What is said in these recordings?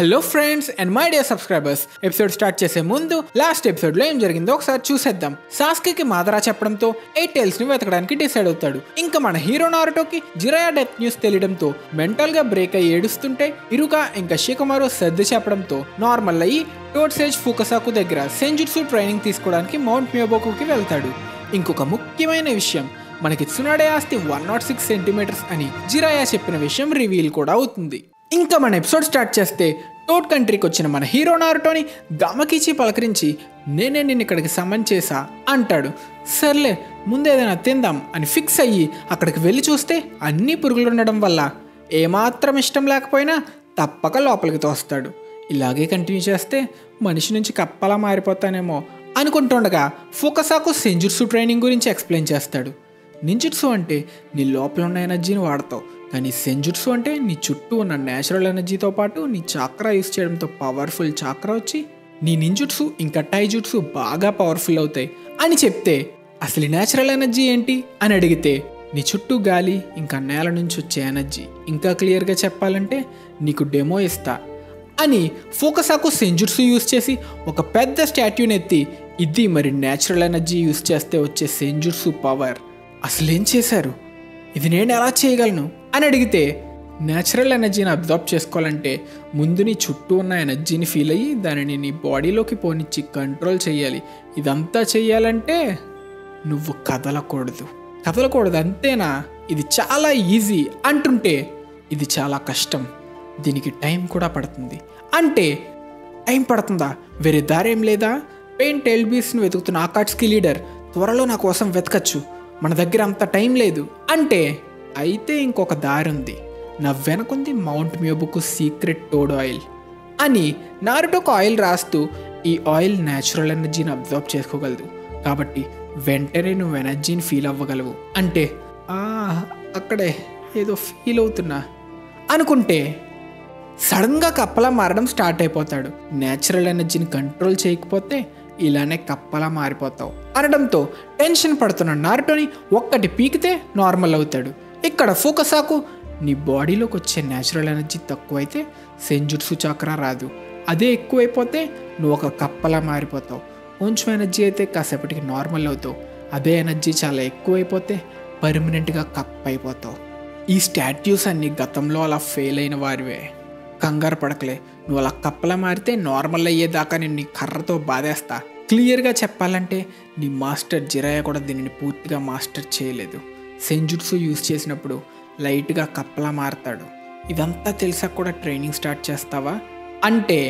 Hello friends and my dear subscribers, episode start చేసే ముందు last episode లో ఏం జరిగిందో ఒకసారి చూసేద్దాం. సాస్కేకి మాదరా చెప్పడంతో 8 టైల్స్ ని వెతకడానికి డిసైడ్ అవుతాడు. ఇంకా మన హీరో నారుటోకి జిరాయా డెత్ న్యూస్ తెలియడంతో మెంటల్ గా బ్రేక్ అయ్యి ఏడుస్తుంటే ఇరుకా ఇంకా షికమారు సర్ది చెప్పడంతో నార్మల్ అయ్యి టోడ్ సేజ్ ఫుకసాకు దగ్గర సెంజుట్సు ట్రైనింగ్ తీసుకోవడానికి మౌంట్ మియోబోకుకి వెళ్తాడు. ఇంకొక ముఖ్యమైన విషయం, మనకి ట్సునాడే ఆస్తి 106 సెంటీమీటర్స్ అని జిరాయా చెప్పిన విషయం రివీల్ కూడా అవుతుంది. ఇంకా మన ఎపిసోడ్ స్టార్ట్ చేస్తే టోడ్ కంట్రీకి వచ్చిన మన హీరో నారుటోని గమకిచి పలకరించి నేనే నిన్ను ఇక్కడికి సమన్ చేసా అంటాడు. సర్లే ముందు ఏదైనా తిందాం అని ఫిక్స్ అయ్యి అక్కడికి వెళ్ళి చూస్తే అన్ని పురుగులు ఉండడం వల్ల ఏమాత్రం ఇష్టం లేకపోయినా తప్పక లోపలికి తోస్తాడు. ఇలాగే కంటిన్యూ చేస్తే మనిషి నుంచి కప్పలా మారిపోతానేమో అనుకుంటుండగా ఫుకసాకు సెంజుట్సు ట్రైనింగ్ గురించి ఎక్స్ప్లెయిన్ చేస్తాడు. నింజుట్సు అంటే నీ లోపల ఉన్న ఎనర్జీని వాడతావు, కానీ సెంజుట్సు అంటే నీ చుట్టూ ఉన్న న్యాచురల్ ఎనర్జీతో పాటు నీ చాక్రా యూస్ చేయడంతో పవర్ఫుల్ చాక్రా వచ్చి నీ నింజుట్సు ఇంకా టైజుట్సు బాగా పవర్ఫుల్ అవుతాయి అని చెప్తే, అసలు న్యాచురల్ ఎనర్జీ ఏంటి అని అడిగితే నీ చుట్టూ గాలి ఇంకా నేల నుంచి వచ్చే ఎనర్జీ, ఇంకా క్లియర్గా చెప్పాలంటే నీకు డెమో ఇస్తా అని ఫోకసాకు సెంజుట్సు యూస్ చేసి ఒక పెద్ద స్టాట్యూని ఎత్తి ఇది మరి న్యాచురల్ ఎనర్జీ యూస్ చేస్తే వచ్చే సెంజుట్సు పవర్, అసలేం చేశారు, ఇది నేను ఎలా చేయగలను అని అడిగితే, న్యాచురల్ ఎనర్జీని అబ్జర్వ్ చేసుకోవాలంటే ముందు నీ చుట్టూ ఉన్న ఎనర్జీని ఫీల్ అయ్యి దానిని నీ బాడీలోకి పోనిచ్చి కంట్రోల్ చేయాలి. ఇదంతా చేయాలంటే నువ్వు కదలకూడదు అంతేనా, ఇది చాలా ఈజీ అంటుంటే, ఇది చాలా కష్టం, దీనికి టైం కూడా పడుతుంది అంటే, టైం పడుతుందా, వేరే దారేం లేదా, పెయిన్ టెల్బీస్ను వెతుకుతున్న ఆకాట్స్కి లీడర్ త్వరలో నా కోసం వెతకచ్చు, మన దగ్గర అంత టైం లేదు అంటే, అయితే ఇంకొక దారి ఉంది, నా వెనకుంది మౌంట్ మియోబుకు సీక్రెట్ టోడ్ ఆయిల్ అని నారుటోకు ఆయిల్ రాస్తూ, ఈ ఆయిల్ న్యాచురల్ ఎనర్జీని అబ్జర్వ్ చేసుకోగలదు కాబట్టి వెంటనే నువ్వు ఎనర్జీని ఫీల్ అవ్వగలవు అంటే, అక్కడే ఏదో ఫీల్ అవుతున్నా అనుకుంటే సడన్గా కప్పలా మారడం స్టార్ట్ అయిపోతాడు. న్యాచురల్ ఎనర్జీని కంట్రోల్ చేయకపోతే ఇలానే కప్పలా మారిపోతావు అనడంతో టెన్షన్ పడుతున్న నారుటోని ఒక్కటి పీకితే నార్మల్ అవుతాడు. ఇక్కడ ఫోకసాకు నీ బాడీలోకి వచ్చే న్యాచురల్ ఎనర్జీ తక్కువైతే సెంజుట్సు చాక్రా రాదు, అదే ఎక్కువైపోతే నువ్వు ఒక కప్పలా మారిపోతావు, కొంచెం ఎనర్జీ అయితే కాసేపటికి నార్మల్ అవుతావు, అదే ఎనర్జీ చాలా ఎక్కువైపోతే పర్మనెంట్గా కప్ అయిపోతావు. ఈ స్టాట్యూస్ అన్ని గతంలో అలా ఫెయిల్ అయిన వారివే, కంగారు పడకలే, నువ్వు అలా కప్పలా మారితే నార్మల్ అయ్యేదాకా నేను నీ కర్రతో బాధేస్తా. క్లియర్గా చెప్పాలంటే నీ మాస్టర్ జిరాయా కూడా దీనిని పూర్తిగా మాస్టర్ చేయలేదు, సెంజుట్సు యూస్ చేసినప్పుడు లైట్గా కప్పలా మారతాడు. ఇదంతా తెలిసాక కూడా ట్రైనింగ్ స్టార్ట్ చేస్తావా అంటే,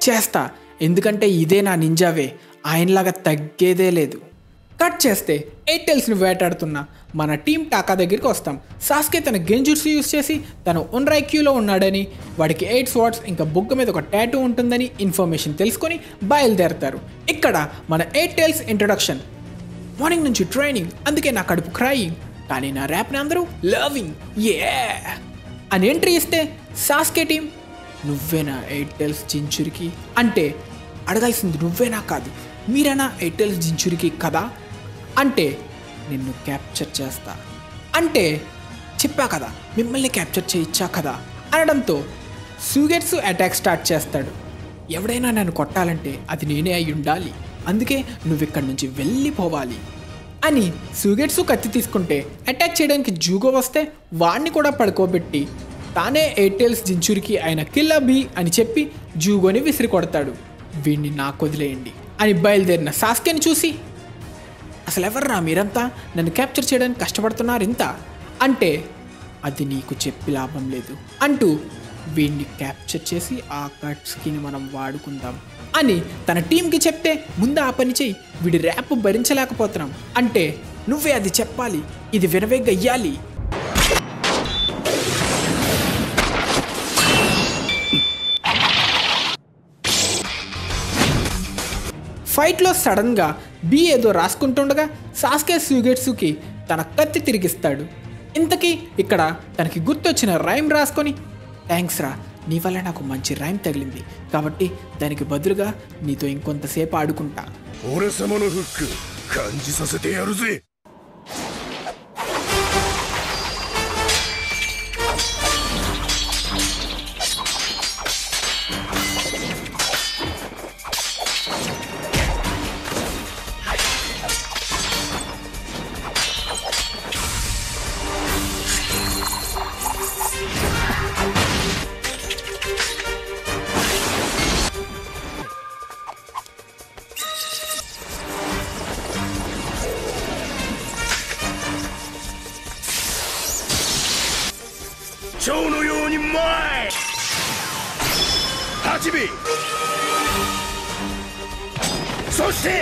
చేస్తా, ఎందుకంటే ఇదే నా నింజావే, ఆయనలాగా తగ్గేదే లేదు. కట్ చేస్తే 8 టైల్స్ని వేటాడుతున్న మన టీం టాకా దగ్గరికి వస్తాం. సాస్కే తన గెంజుట్సు యూస్ చేసి తను ఉన్రైక్యూలో ఉన్నాడని, వాడికి 8 స్వాట్స్ ఇంకా బుగ్గ మీద ఒక టాటూ ఉంటుందని ఇన్ఫర్మేషన్ తెలుసుకొని బయలుదేరతారు. ఇక్కడ మన 8 టైల్స్ ఇంట్రొడక్షన్, మార్నింగ్ నుంచి ట్రైనింగ్, అందుకే నా కడుపు క్రయింగ్, కానీ నా ర్యాప్ని అందరూ లవింగ్ యే అని ఎంట్రీ ఇస్తే సాస్కే టీం, నువ్వేనా 8 టైల్స్ జించురికి అంటే, అడగాల్సింది నువ్వేనా కాదు మీరేనా 8 టైల్స్ జించురికి కదా అంటే, నిన్ను క్యాప్చర్ చేస్తా అంటే, చెప్పా కదా మిమ్మల్ని క్యాప్చర్ చేయించా కదా అనడంతో సూగెట్సు అటాక్ స్టార్ట్ చేస్తాడు. ఎవడైనా నన్ను కొట్టాలంటే అది నేనే అయి ఉండాలి, అందుకే నువ్వు ఇక్కడి నుంచి వెళ్ళిపోవాలి అని సూగెట్సు కత్తి తీసుకుంటే అటాక్ చేయడానికి జూగో వస్తే వాడిని కూడా పడుకోబెట్టి తానే 8 టైల్స్ జించురికి ఆయన కిల్లా బీ అని చెప్పి జూగోని విసిరి కొడతాడు. వీడిని నాకు వదిలేయండి అని బయలుదేరిన సాస్కేని చూసి, అసలు ఎవర్రా మీరంతా నన్ను క్యాప్చర్ చేయడానికి కష్టపడుతున్నారు ఇంత అంటే, అది నీకు చెప్పి లాభం లేదు అంటూ వీడిని క్యాప్చర్ చేసి ఆ కట్స్కిని మనం వాడుకుందాం అని తన టీంకి చెప్తే, ముందు ఆ పని చెయ్యి, వీడి ర్యాప్ భరించలేకపోతున్నాం అంటే, నువ్వే అది చెప్పాలి, ఇది వినవే గయ్యాలి. ఫైట్లో సడన్గా బీ ఏదో రాసుకుంటుండగా సాస్కే సూగెట్సుకి తన కత్తి తిరిగిస్తాడు. ఇంతకీ ఇక్కడ తనకి గుర్తొచ్చిన రైమ్ రాసుకొని, థ్యాంక్స్ రా, నీ వల్ల నాకు మంచి రైమ్ తగిలింది కాబట్టి దానికి బదులుగా నీతో ఇంకొంతసేపు ఆడుకుంటా. 蝶のように前8尾そして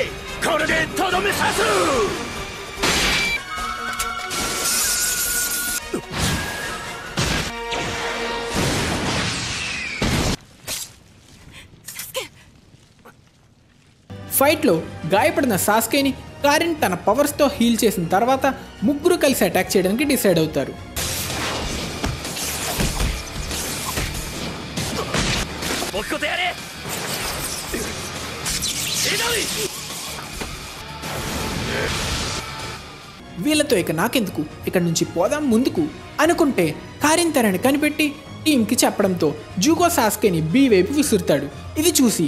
これでとどめさすఫైట్లో గాయపడిన సాస్కేని కారిన్ తన పవర్స్తో హీల్ చేసిన తర్వాత ముగ్గురు కలిసి అటాక్ చేయడానికి డిసైడ్ అవుతారు. వీళ్ళతో ఇక నాకెందుకు, ఇక్కడ నుంచి పోదాం ముందుకు అనుకుంటే కారిన్ తనని కనిపెట్టి టీంకి చెప్పడంతో జూగో సాస్కేని బి వైపు విసురుతాడు. ఇది చూసి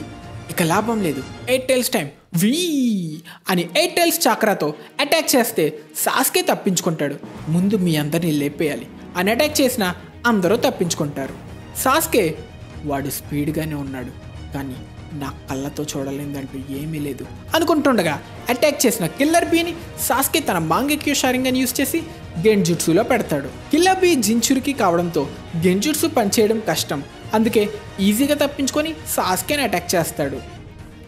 ఇక లాభం లేదు, 8 టైల్స్ టైం వీ అని 8 టైల్స్ చక్రాతో అటాక్ చేస్తే సాస్కే తప్పించుకుంటాడు. ముందు మీ అందరినీ లేపేయాలి అని అటాక్ చేసిన అందరూ తప్పించుకుంటారు. సాస్కే వాడు స్పీడ్గానే ఉన్నాడు, కానీ నా కళ్ళతో చూడలేదంటూ ఏమీ లేదు అనుకుంటుండగా అటాక్ చేసిన కిల్లర్ బీని సాస్కే తన మాంగెక్యూ షారింగన్ యూజ్ చేసి గెంజుట్సులో పెడతాడు. కిల్లర్ బీ జించురికి కావడంతో గెంజుట్సు పనిచేయడం కష్టం, అందుకే ఈజీగా తప్పించుకొని సాస్కేని అటాక్ చేస్తాడు.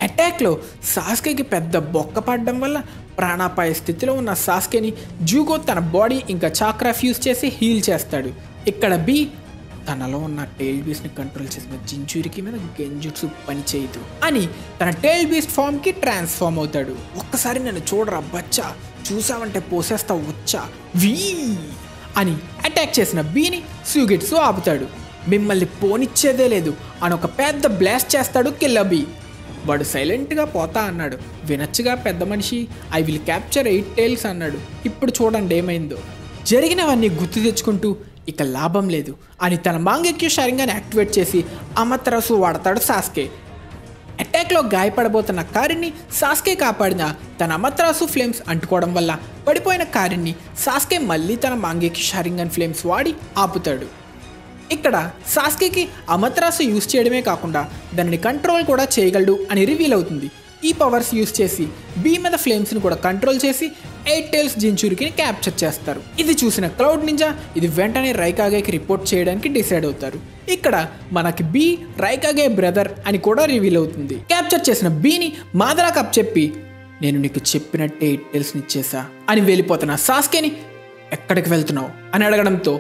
అటాక్లో సాస్కేకి పెద్ద బొక్క పడడం వల్ల ప్రాణాపాయ స్థితిలో ఉన్న సాస్కేని జూగో తన బాడీ ఇంకా చాక్రా ఫ్యూజ్ చేసి హీల్ చేస్తాడు. ఇక్కడ బీ తనలో ఉన్న టెయిల్ బీస్ట్ని కంట్రోల్ చేసిన జించురికి మీద గెంజుట్సు పని చేయదు అని తన టెయిల్ బీస్ట్ ఫామ్కి ట్రాన్స్ఫార్మ్ అవుతాడు. ఒక్కసారి నన్ను చూడరా బచ్చా, చూసావంటే పోసేస్తా వచ్చా వీ అని అటాక్ చేసిన బీని సూగిట్సు ఆపుతాడు. మిమ్మల్ని పోనిచ్చేదే లేదు అని ఒక పెద్ద బ్లాస్ట్ చేస్తాడు కిల్లర్ బీ. వాడు సైలెంట్గా పోతా అన్నాడు. వినచ్చుగా పెద్ద మనిషి, ఐ విల్ క్యాప్చర్ 8 టైల్స్ అన్నాడు. ఇప్పుడు చూడండి ఏమైందో. జరిగినవన్నీ గుర్తు తెచ్చుకుంటూ ఇక లాభం లేదు అని తన మాంగెక్యూ షారింగన్ యాక్టివేట్ చేసి అమతరాసు వాడతాడు సాస్కే. అటాక్లో గాయపడబోతున్న కారిన్ని సాస్కే కాపాడిన తన అమతరాసు ఫ్లేమ్స్ అంటుకోవడం వల్ల పడిపోయిన కారిన్ని సాస్కే మళ్ళీ తన మాంగెక్యూ షారింగన్ ఫ్లేమ్స్ వాడి ఆపుతాడు. ఇక్కడ సాస్కేకి అమతరాసు యూజ్ చేయడమే కాకుండా దానిని కంట్రోల్ కూడా చేయగలడు అని రివీల్ అవుతుంది. ఈ పవర్స్ యూజ్ చేసి బీ మీద ఫ్లేమ్స్ని కూడా కంట్రోల్ చేసి 8 టైల్స్ జించురికిని క్యాప్చర్ చేస్తారు. ఇది చూసిన క్లౌడ్ నింజా ఇది వెంటనే రైకాగేకి రిపోర్ట్ చేయడానికి డిసైడ్ అవుతారు. ఇక్కడ మనకి బీ రైకాగే బ్రదర్ అని కూడా రివీల్ అవుతుంది. క్యాప్చర్ చేసిన బీని మాదరా కప్ చెప్పి నేను నీకు చెప్పినట్టే 8 టైల్స్ని ఇచ్చేసా అని వెళ్ళిపోతున్న సాస్కేని ఎక్కడికి వెళ్తున్నావు అని అడగడంతో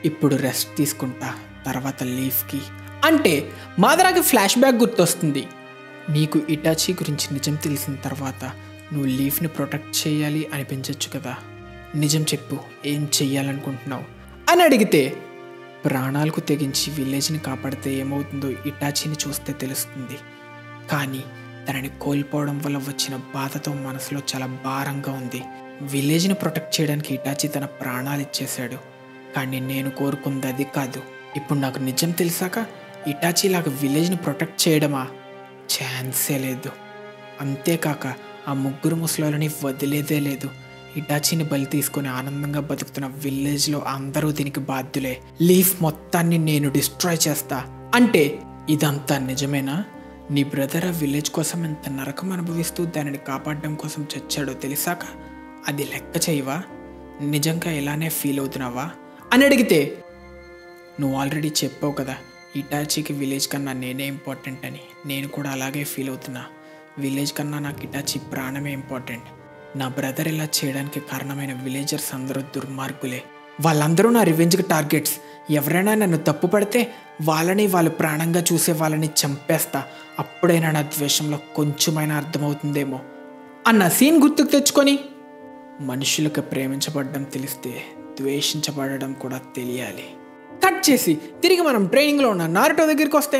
ఇప్పుడు రెస్ట్ తీసుకుంటా, తర్వాత లీఫ్కి అంటే మాదరాకి ఫ్లాష్ బ్యాక్ గుర్తొస్తుంది. నీకు ఇటాచి గురించి నిజం తెలిసిన తర్వాత నువ్వు లీఫ్ని ప్రొటెక్ట్ చేయాలి అనిపించవచ్చు కదా, నిజం చెప్పు, ఏం చెయ్యాలనుకుంటున్నావు అని అడిగితే ప్రాణాలకు తెగించి విలేజ్ని కాపాడితే ఏమవుతుందో ఇటాచిని చూస్తే తెలుస్తుంది, కానీ తనని కోల్పోవడం వల్ల వచ్చిన బాధతో మనసులో చాలా భారంగా ఉంది. విలేజ్ని ప్రొటెక్ట్ చేయడానికి ఇటాచి తన ప్రాణాలు ఇచ్చేశాడు, కానీ నేను కోరుకుంది అది కాదు. ఇప్పుడు నాకు నిజం తెలిసాక ఇటాచీలాగా విలేజ్ని ప్రొటెక్ట్ చేయడమా, ఛాన్సే లేదు. అంతేకాక ఆ ముగ్గురు ముసలోళ్ళని వదిలేదే లేదు. ఇటాచీని బలి తీసుకొని ఆనందంగా బతుకుతున్న విలేజ్లో అందరూ దీనికి బాధ్యులే. లీఫ్ మొత్తాన్ని నేను డిస్ట్రాయ్ చేస్తా అంటే ఇదంతా నిజమేనా? నీ బ్రదర్ ఆ విలేజ్ కోసం ఎంత నరకం అనుభవిస్తూ దానిని కాపాడడం కోసం చచ్చాడో తెలిసాక అది లెక్క చేయవా? నిజంగా ఇలానే ఫీల్ అవుతున్నావా అని అడిగితే నువ్వు ఆల్రెడీ చెప్పావు కదా ఇటాచీకి విలేజ్ కన్నా నేనే ఇంపార్టెంట్ అని. నేను కూడా అలాగే ఫీల్ అవుతున్నా. విలేజ్ కన్నా నాకు ఇటాచీ ప్రాణమే ఇంపార్టెంట్. నా బ్రదర్ ఇలా చేయడానికి కారణమైన విలేజర్స్ అందరూ దుర్మార్గులే. వాళ్ళందరూ నా రివెంజ్కి టార్గెట్స్. ఎవరైనా నన్ను తప్పు పడితే వాళ్ళని వాళ్ళు ప్రాణంగా చూసే వాళ్ళని చంపేస్తా. అప్పుడైనా నా ద్వేషంలో కొంచెమైనా అర్థమవుతుందేమో అన్న సీన్ గుర్తుకు తెచ్చుకొని మనుషులకు ప్రేమించబడడం తెలిస్తే ద్వేషించబడడం కూడా తెలియాలి. కట్ చేసి తిరిగి మనం ట్రైనింగ్లో ఉన్న నారుటో దగ్గరికి వస్తే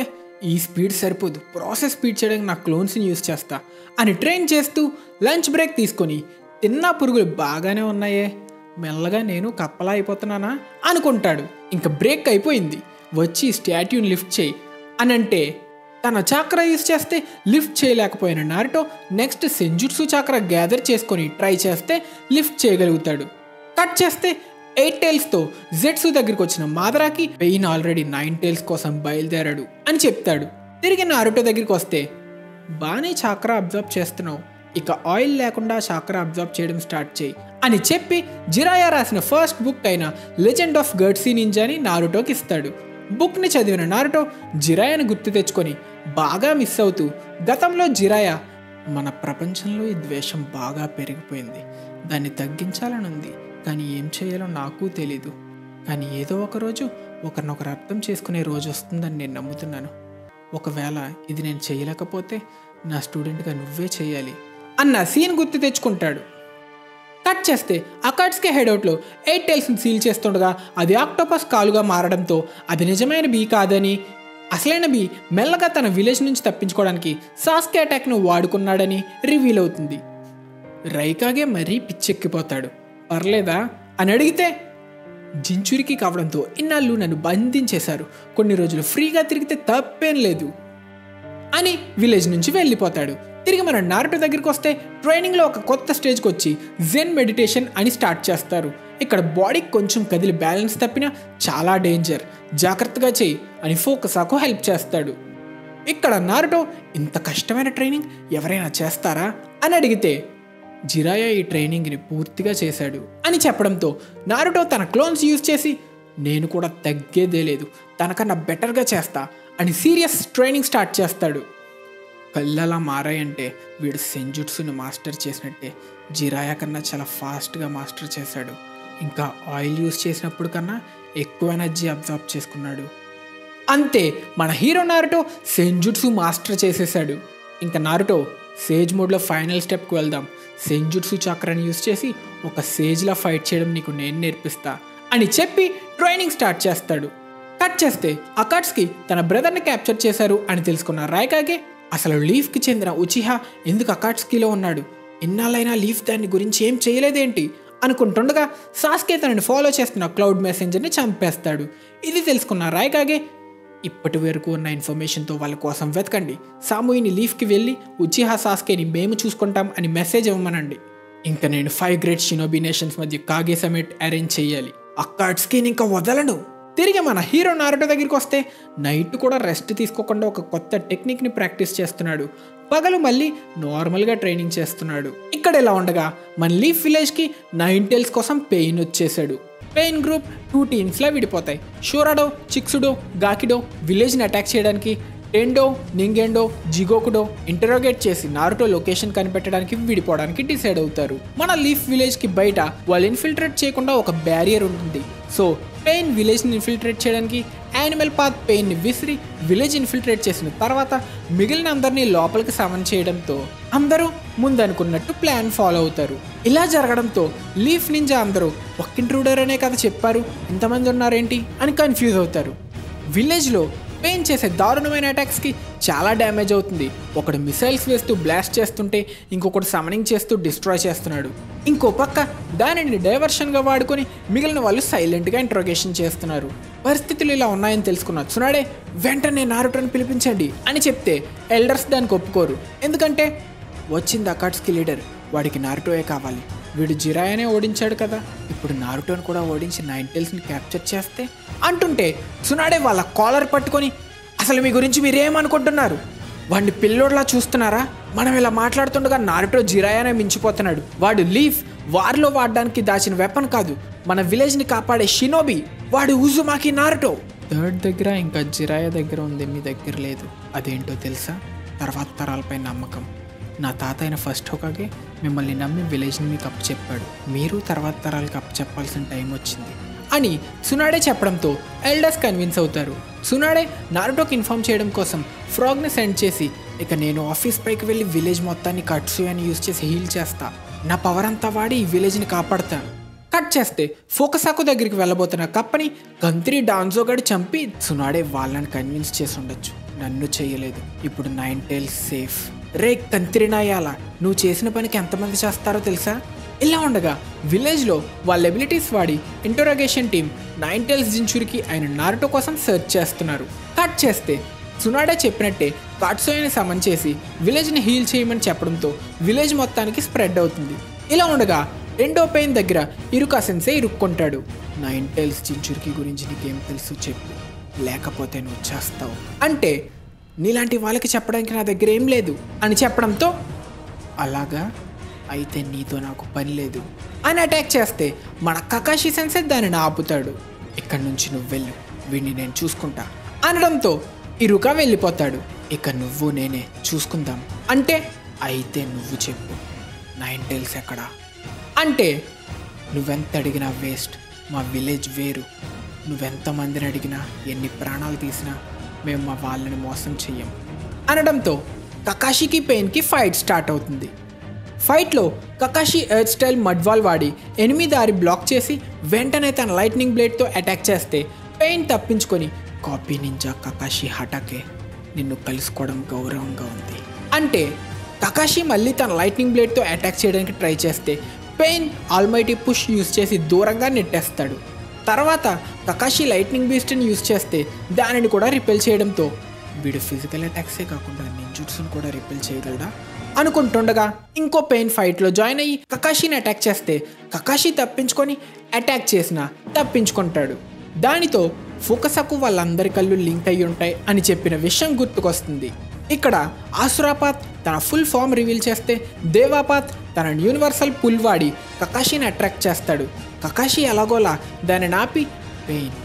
ఈ స్పీడ్ సరిపోదు, ప్రాసెస్ స్పీడ్ చేయడానికి నా క్లోన్స్ని యూజ్ చేస్తా అని ట్రైన్ చేస్తూ లంచ్ బ్రేక్ తీసుకొని తిన్నా పురుగులు బాగానే ఉన్నాయే, మెల్లగా నేను కప్పలా అయిపోతున్నానా అనుకుంటాడు. ఇంకా బ్రేక్ అయిపోయింది, వచ్చి స్టాట్యూని లిఫ్ట్ చేయి అని అంటే తన చాక్రా యూస్ చేస్తే లిఫ్ట్ చేయలేకపోయిన నారుటో నెక్స్ట్ సెంజుట్సు చాక్రా గ్యాదర్ చేసుకొని ట్రై చేస్తే లిఫ్ట్ చేయగలుగుతాడు. కట్ చేస్తే 8 టైల్స్తో జెట్సు దగ్గరికి వచ్చిన మాదరాకి పెయిన్ ఆల్రెడీ 9 టైల్స్ కోసం బయలుదేరాడు అని చెప్తాడు. తిరిగి నారుటో దగ్గరికి వస్తే బాగానే చాక్రా అబ్జర్వ్ చేస్తున్నావు, ఇక ఆయిల్ లేకుండా చాక్రా అబ్జర్వ్ చేయడం స్టార్ట్ చేయి అని చెప్పి జిరాయా రాసిన ఫస్ట్ బుక్ అయిన లెజెండ్ ఆఫ్ గర్డ్సీ నింజాని నారుటోకి ఇస్తాడు. బుక్ని చదివిన నారుటో జిరాయాని గుర్తు తెచ్చుకొని బాగా మిస్ అవుతూ గతంలో జిరాయా మన ప్రపంచంలో ఈ ద్వేషం బాగా పెరిగిపోయింది, దాన్ని తగ్గించాలనుంది, కానీ ఏం చేయాలో నాకు తెలీదు, కానీ ఏదో ఒకరోజు ఒకరినొకరు అర్థం చేసుకునే రోజు వస్తుందని నేను నమ్ముతున్నాను. ఒకవేళ ఇది నేను చేయలేకపోతే నా స్టూడెంట్గా నువ్వే చేయాలి అన్న సీన్ గుర్తు తెచ్చుకుంటాడు. కట్ చేస్తే అకాట్స్కే హెడౌట్లో 8 టైల్స్ని సీల్ చేస్తుండగా అది ఆక్టోపస్ కాలుగా మారడంతో అది నిజమైన బీ కాదని, అసలైన బీ మెల్లగా తన విలేజ్ నుంచి తప్పించుకోవడానికి సాస్కే అటాక్ను వాడుకున్నాడని రివీల్ అవుతుంది. రైకాగే మరీ పిచ్చెక్కిపోతాడు. పర్లేదా అని అడిగితే జించురికి కావడంతో ఇన్నాళ్ళు నన్ను బంధించేశారు, కొన్ని రోజులు ఫ్రీగా తిరిగితే తప్పేం లేదు అని విలేజ్ నుంచి వెళ్ళిపోతాడు. తిరిగి మన నారుటో దగ్గరికి వస్తే ట్రైనింగ్లో ఒక కొత్త స్టేజ్కి వచ్చి జెన్ మెడిటేషన్ అని స్టార్ట్ చేస్తారు. ఇక్కడ బాడీకి కొంచెం కదిలి బ్యాలెన్స్ తప్పినా చాలా డేంజర్, జాగ్రత్తగా చేయి అని ఫోకసాకు హెల్ప్ చేస్తాడు. ఇక్కడ నారుటో ఇంత కష్టమైన ట్రైనింగ్ ఎవరైనా చేస్తారా అని అడిగితే జిరాయా ఈ ట్రైనింగ్ని పూర్తిగా చేశాడు అని చెప్పడంతో నారుటో తన క్లోన్స్ యూజ్ చేసి నేను కూడా తగ్గేదే లేదు, తనకన్నా బెటర్గా చేస్తా అని సీరియస్ ట్రైనింగ్ స్టార్ట్ చేస్తాడు. కళ్ళలా మారాయంటే వీడు సెంజుట్సుని మాస్టర్ చేసినట్టే, జిరాయా కన్నా చాలా ఫాస్ట్గా మాస్టర్ చేశాడు, ఇంకా ఆయిల్ యూజ్ చేసినప్పుడు కన్నా ఎక్కువ ఎనర్జీ అబ్జర్వ్ చేసుకున్నాడు. అంతే మన హీరో నారుటో సెంజుట్సు మాస్టర్ చేసేసాడు. ఇంకా నారుటో సేజ్ మోడ్లో ఫైనల్ స్టెప్కి వెళ్దాం, సెంజుట్సు చక్రాన్ని యూజ్ చేసి ఒక సేజ్లా ఫైట్ చేయడం నీకు నేను నేర్పిస్తా అని చెప్పి ట్రైనింగ్ స్టార్ట్ చేస్తాడు. కట్ చేస్తే అకాట్స్కి తన బ్రదర్ని క్యాప్చర్ చేశారు అని తెలుసుకున్న రైకాగే అసలు లీఫ్కి చెందిన ఉచిహా ఎందుకు అకాట్స్కీలో ఉన్నాడు, ఇన్నాళ్ళైనా లీఫ్ దాని గురించి ఏం చేయలేదేంటి అనుకుంటుండగా సాస్కే తనని ఫాలో చేస్తున్న క్లౌడ్ మెసెంజర్ని చంపేస్తాడు. ఇది తెలుసుకున్న రైకాగే ఇప్పటి వరకు ఉన్న ఇన్ఫర్మేషన్తో వాళ్ళ కోసం వెతకండి, సాముయిని లీఫ్కి వెళ్ళి ఉచిహా సాస్కేని మేము చూసుకుంటాం అని మెసేజ్ ఇవ్వమనండి. ఇంకా నేను 5 గ్రేట్ షినోబీ నేషన్స్ మధ్య కాగే సమిట్ అరేంజ్ చేయాలి, అకాట్స్కీని ఇంకా వదలను. తిరిగి మన హీరో నారుటో దగ్గరికి వస్తే నైట్ కూడా రెస్ట్ తీసుకోకుండా ఒక కొత్త టెక్నిక్ని ప్రాక్టీస్ చేస్తున్నాడు, పగలు మళ్ళీ నార్మల్గా ట్రైనింగ్ చేస్తున్నాడు. ఇక్కడ ఇలా ఉండగా మన లీఫ్ విలేజ్కి 9 టైల్స్ కోసం పెయిన్ వచ్చేసాడు. Pain group 2 టీమ్స్లా విడిపోతాయి. షోరాడో, చిక్సుడో, గాకిడో విలేజ్ని అటాక్ చేయడానికి, టెండో, నింగెండో, జిగోకుడో ఇంటరోగేట్ చేసి నారుటో లొకేషన్ కనిపెట్టడానికి విడిపోవడానికి డిసైడ్ అవుతారు. మన లీఫ్ విలేజ్కి బయట వాళ్ళు ఇన్ఫిల్ట్రేట్ చేయకుండా ఒక బ్యారియర్ ఉంటుంది. సో పెయిన్ విలేజ్ని ఇన్ఫిల్ట్రేట్ చేయడానికి యానిమల్ పాత్ పెయిన్ని విసిరి విలేజ్ ఇన్ఫిల్ట్రేట్ చేసిన తర్వాత మిగిలిన అందరినీ లోపలికి సమన్ చేయడంతో అందరూ ముందనుకున్నట్టు ప్లాన్ ఫాలో అవుతారు. ఇలా జరగడంతో లీఫ్ నింజా అందరూ ఒక్క ఇంట్రూడర్ అనే కథ చెప్పారు, ఇంతమంది ఉన్నారేంటి అని కన్ఫ్యూజ్ అవుతారు. విలేజ్లో పెయిన్ చేసే దారుణమైన అటాక్స్కి చాలా డ్యామేజ్ అవుతుంది. ఒకడు మిసైల్స్ వేస్తూ బ్లాస్ట్ చేస్తుంటే ఇంకొకటి సమనింగ్ చేస్తూ డిస్ట్రాయ్ చేస్తున్నాడు. ఇంకో పక్క దానిని డైవర్షన్గా వాడుకొని మిగిలిన వాళ్ళు సైలెంట్గా ఇంట్రోగేషన్ చేస్తున్నారు. పరిస్థితులు ఇలా ఉన్నాయని తెలుసుకున్న సునాడే వెంటనే నారుటోని పిలిపించండి అని చెప్తే ఎల్డర్స్ దానికి ఒప్పుకోరు. ఎందుకంటే వచ్చింది అకాట్స్కి లీడర్, వాడికి నారుటోయే కావాలి, వీడు జిరాయానే ఓడించాడు కదా, ఇప్పుడు నారుటోని కూడా ఓడించి 9 టైల్స్ని క్యాప్చర్ చేస్తే అంటుంటే సునాడే వాళ్ళ కాలర్ పట్టుకొని అసలు మీ గురించి మీరేమనుకుంటున్నారు, వాడిని పిల్లోడ్లా చూస్తున్నారా, మనం ఇలా మాట్లాడుతుండగా నారుటో జిరాయానే మించిపోతున్నాడు, వాడు లీఫ్ వార్లో వాడడానికి దాచిన వెపన్ కాదు, మన విలేజ్ని కాపాడే షినోబి, వాడు ఉజుమాకి నారుటో. థర్డ్ దగ్గర ఇంకా జిరాయా దగ్గర ఉంది, మీ దగ్గర లేదు. అదేంటో తెలుసా? తర్వాత తరాలపై నమ్మకం. నా తాత అయిన ఫస్ట్ హోకాగే మిమ్మల్ని నమ్మి విలేజ్ని మీకు అప్పు చెప్పాడు, మీరు తర్వాత తరాలకు అప్పు చెప్పాల్సిన టైం వచ్చింది అని సునాడే చెప్పడంతో ఎల్డర్స్ కన్విన్స్ అవుతారు. సునాడే నారుటోకి ఇన్ఫార్మ్ చేయడం కోసం ఫ్రాగ్ని సెండ్ చేసి ఇక నేను ఆఫీస్ పైకి వెళ్ళి విలేజ్ మొత్తాన్ని కట్సుయాని యూజ్ చేసి హీల్ చేస్తా, నా పవర్ అంతా వాడి ఈ విలేజ్ని కాపాడుతాను. కట్ చేస్తే ఫోకసాకు దగ్గరికి వెళ్ళబోతున్న కప్పని గంత్రి డాన్జోగాడు చంపి సునాడే వాళ్ళని కన్విన్స్ చేసి ఉండొచ్చు, నన్ను చేయలేదు, ఇప్పుడు 9 టైల్స్ సేఫ్. రే కంత్రినాయాల, నువ్వు చేసిన పనికి ఎంతమంది చేస్తారో తెలుసా? ఇలా ఉండగా విలేజ్లో వాళ్ళ ఎబిలిటీస్ వాడి ఇంటరోగేషన్ టీం 9 టైల్స్ జించురికి ఆయన నారుటో కోసం సెర్చ్ చేస్తున్నారు. కట్ చేస్తే సునాడే చెప్పినట్టే కాట్సోయని సమన్ చేసి విలేజ్ని హీల్ చేయమని చెప్పడంతో విలేజ్ మొత్తానికి స్ప్రెడ్ అవుతుంది. ఇలా ఉండగా రెండో పెయిన్ దగ్గర ఇరుకా సెన్సే ఇరుక్కుంటాడు. నైన్ టైల్స్ జించురికి గురించి నీకేం తెలుసు చెప్పు, లేకపోతే నువ్వు చేస్తావు అంటే నీలాంటి వాళ్ళకి చెప్పడానికి నా దగ్గర ఏం లేదు అని చెప్పడంతో అలాగా అయితే నీతో నాకు పని లేదు అని అటాక్ చేస్తే మన కకాషి సెన్సే దానిని ఆపుతాడు. ఇక్కడి నుంచి నువ్వు వెళ్ళు, వీడిని నేను చూసుకుంటా అనడంతో ఇరుకా వెళ్ళిపోతాడు. ఇక నువ్వు నేనే చూసుకుందాం అంటే అయితే నువ్వు చెప్పు నైన్ టైల్స్ ఎక్కడా అంటే నువ్వెంత అడిగినా వేస్ట్, మా విలేజ్ వేరు, నువ్వెంతమందిని అడిగినా ఎన్ని ప్రాణాలు తీసినా మేము మా వాళ్ళని మోసం చెయ్యం అనడంతో కకాషికి పెయిన్కి ఫైట్ స్టార్ట్ అవుతుంది. ఫైట్లో కకాషి ఎర్త్ స్టైల్ మడ్వాల్ వాడి ఎనిమి దారి బ్లాక్ చేసి వెంటనే తన లైట్నింగ్ బ్లేడ్తో అటాక్ చేస్తే పెయిన్ తప్పించుకొని కాపీ నింజా కకాషి హఠాకే నిన్ను కలుసుకోవడం గౌరవంగా ఉంది అంటే కకాషి మళ్ళీ తన లైట్నింగ్ బ్లేడ్తో అటాక్ చేయడానికి ట్రై చేస్తే పెయిన్ ఆల్మైటీ పుష్ యూజ్ చేసి దూరంగా నెట్టేస్తాడు. తర్వాత కకాషి లైట్నింగ్ బీస్ట్ని యూజ్ చేస్తే దానిని కూడా రిపెల్ చేయడంతో వీడు ఫిజికల్ అటాక్సే కాకుండా నింజుట్స్ను కూడా రిపెల్ చేయగలడా అనుకుంటుండగా ఇంకో పెయిన్ ఫైట్లో జాయిన్ అయ్యి కకాషిని అటాక్ చేస్తే కకాషి తప్పించుకొని అటాక్ చేసినా తప్పించుకుంటాడు. దానితో ఫుకసకు వాళ్ళందరి కళ్ళు లింక్ అయ్యి ఉంటాయి అని చెప్పిన విషయం గుర్తుకొస్తుంది. ఇక్కడ ఆసురాపాత్ తన ఫుల్ ఫామ్ రివీల్ చేస్తే దేవాపాత్ తన యూనివర్సల్ పుల్ వాడి కకాషిని అట్రాక్ట్ చేస్తాడు. కకాషి ఎలాగోలా దాన్ని నాపి పెయిన్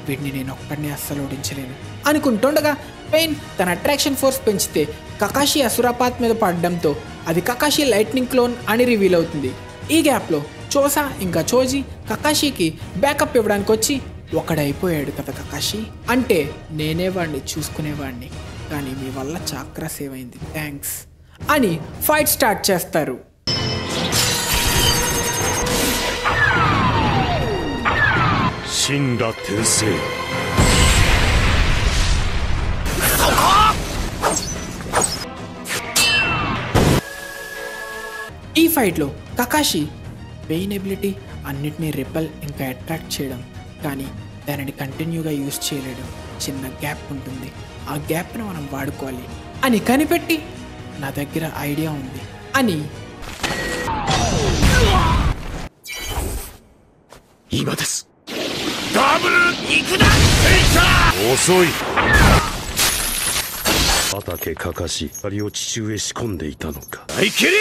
వీడిని నేను ఒక్కడిని అస్సలు ఓడించలేను అనుకుంటుండగా పెయిన్ తన అట్రాక్షన్ ఫోర్స్ పెంచితే కకాషి అసురాపాత్ మీద పడడంతో అది కకాషి లైట్నింగ్ క్లోన్ అని రివీల్ అవుతుంది. ఈ గ్యాప్లో చోసా ఇంకా చోజీ కకాషికి బ్యాకప్ ఇవ్వడానికి వచ్చి ఒకడైపోయాడు కదా కకాషి అంటే నేనే వాడిని చూసుకునేవాడిని, కానీ మీ వల్ల చాక్రా సేవ్ అయింది థ్యాంక్స్ అని ఫైట్ స్టార్ట్ చేస్తారు. షిండా తెన్సే ఈ ఫైట్లో కకాషి పెయిన్ ఎబిలిటీ అన్నిటినీ రిపెల్ ఇంకా అట్రాక్ట్ చేయడం, కానీ దానిని కంటిన్యూగా యూజ్ చేయలేడు, చిన్న గ్యాప్ ఉంటుంది, ఆ గ్యాప్ను మనం వాడుకోవాలి అని కనిపెట్టి నా దగ్గర ఐడియా ఉంది అని畑かかし光を地中へ仕込んでいたのか。大切り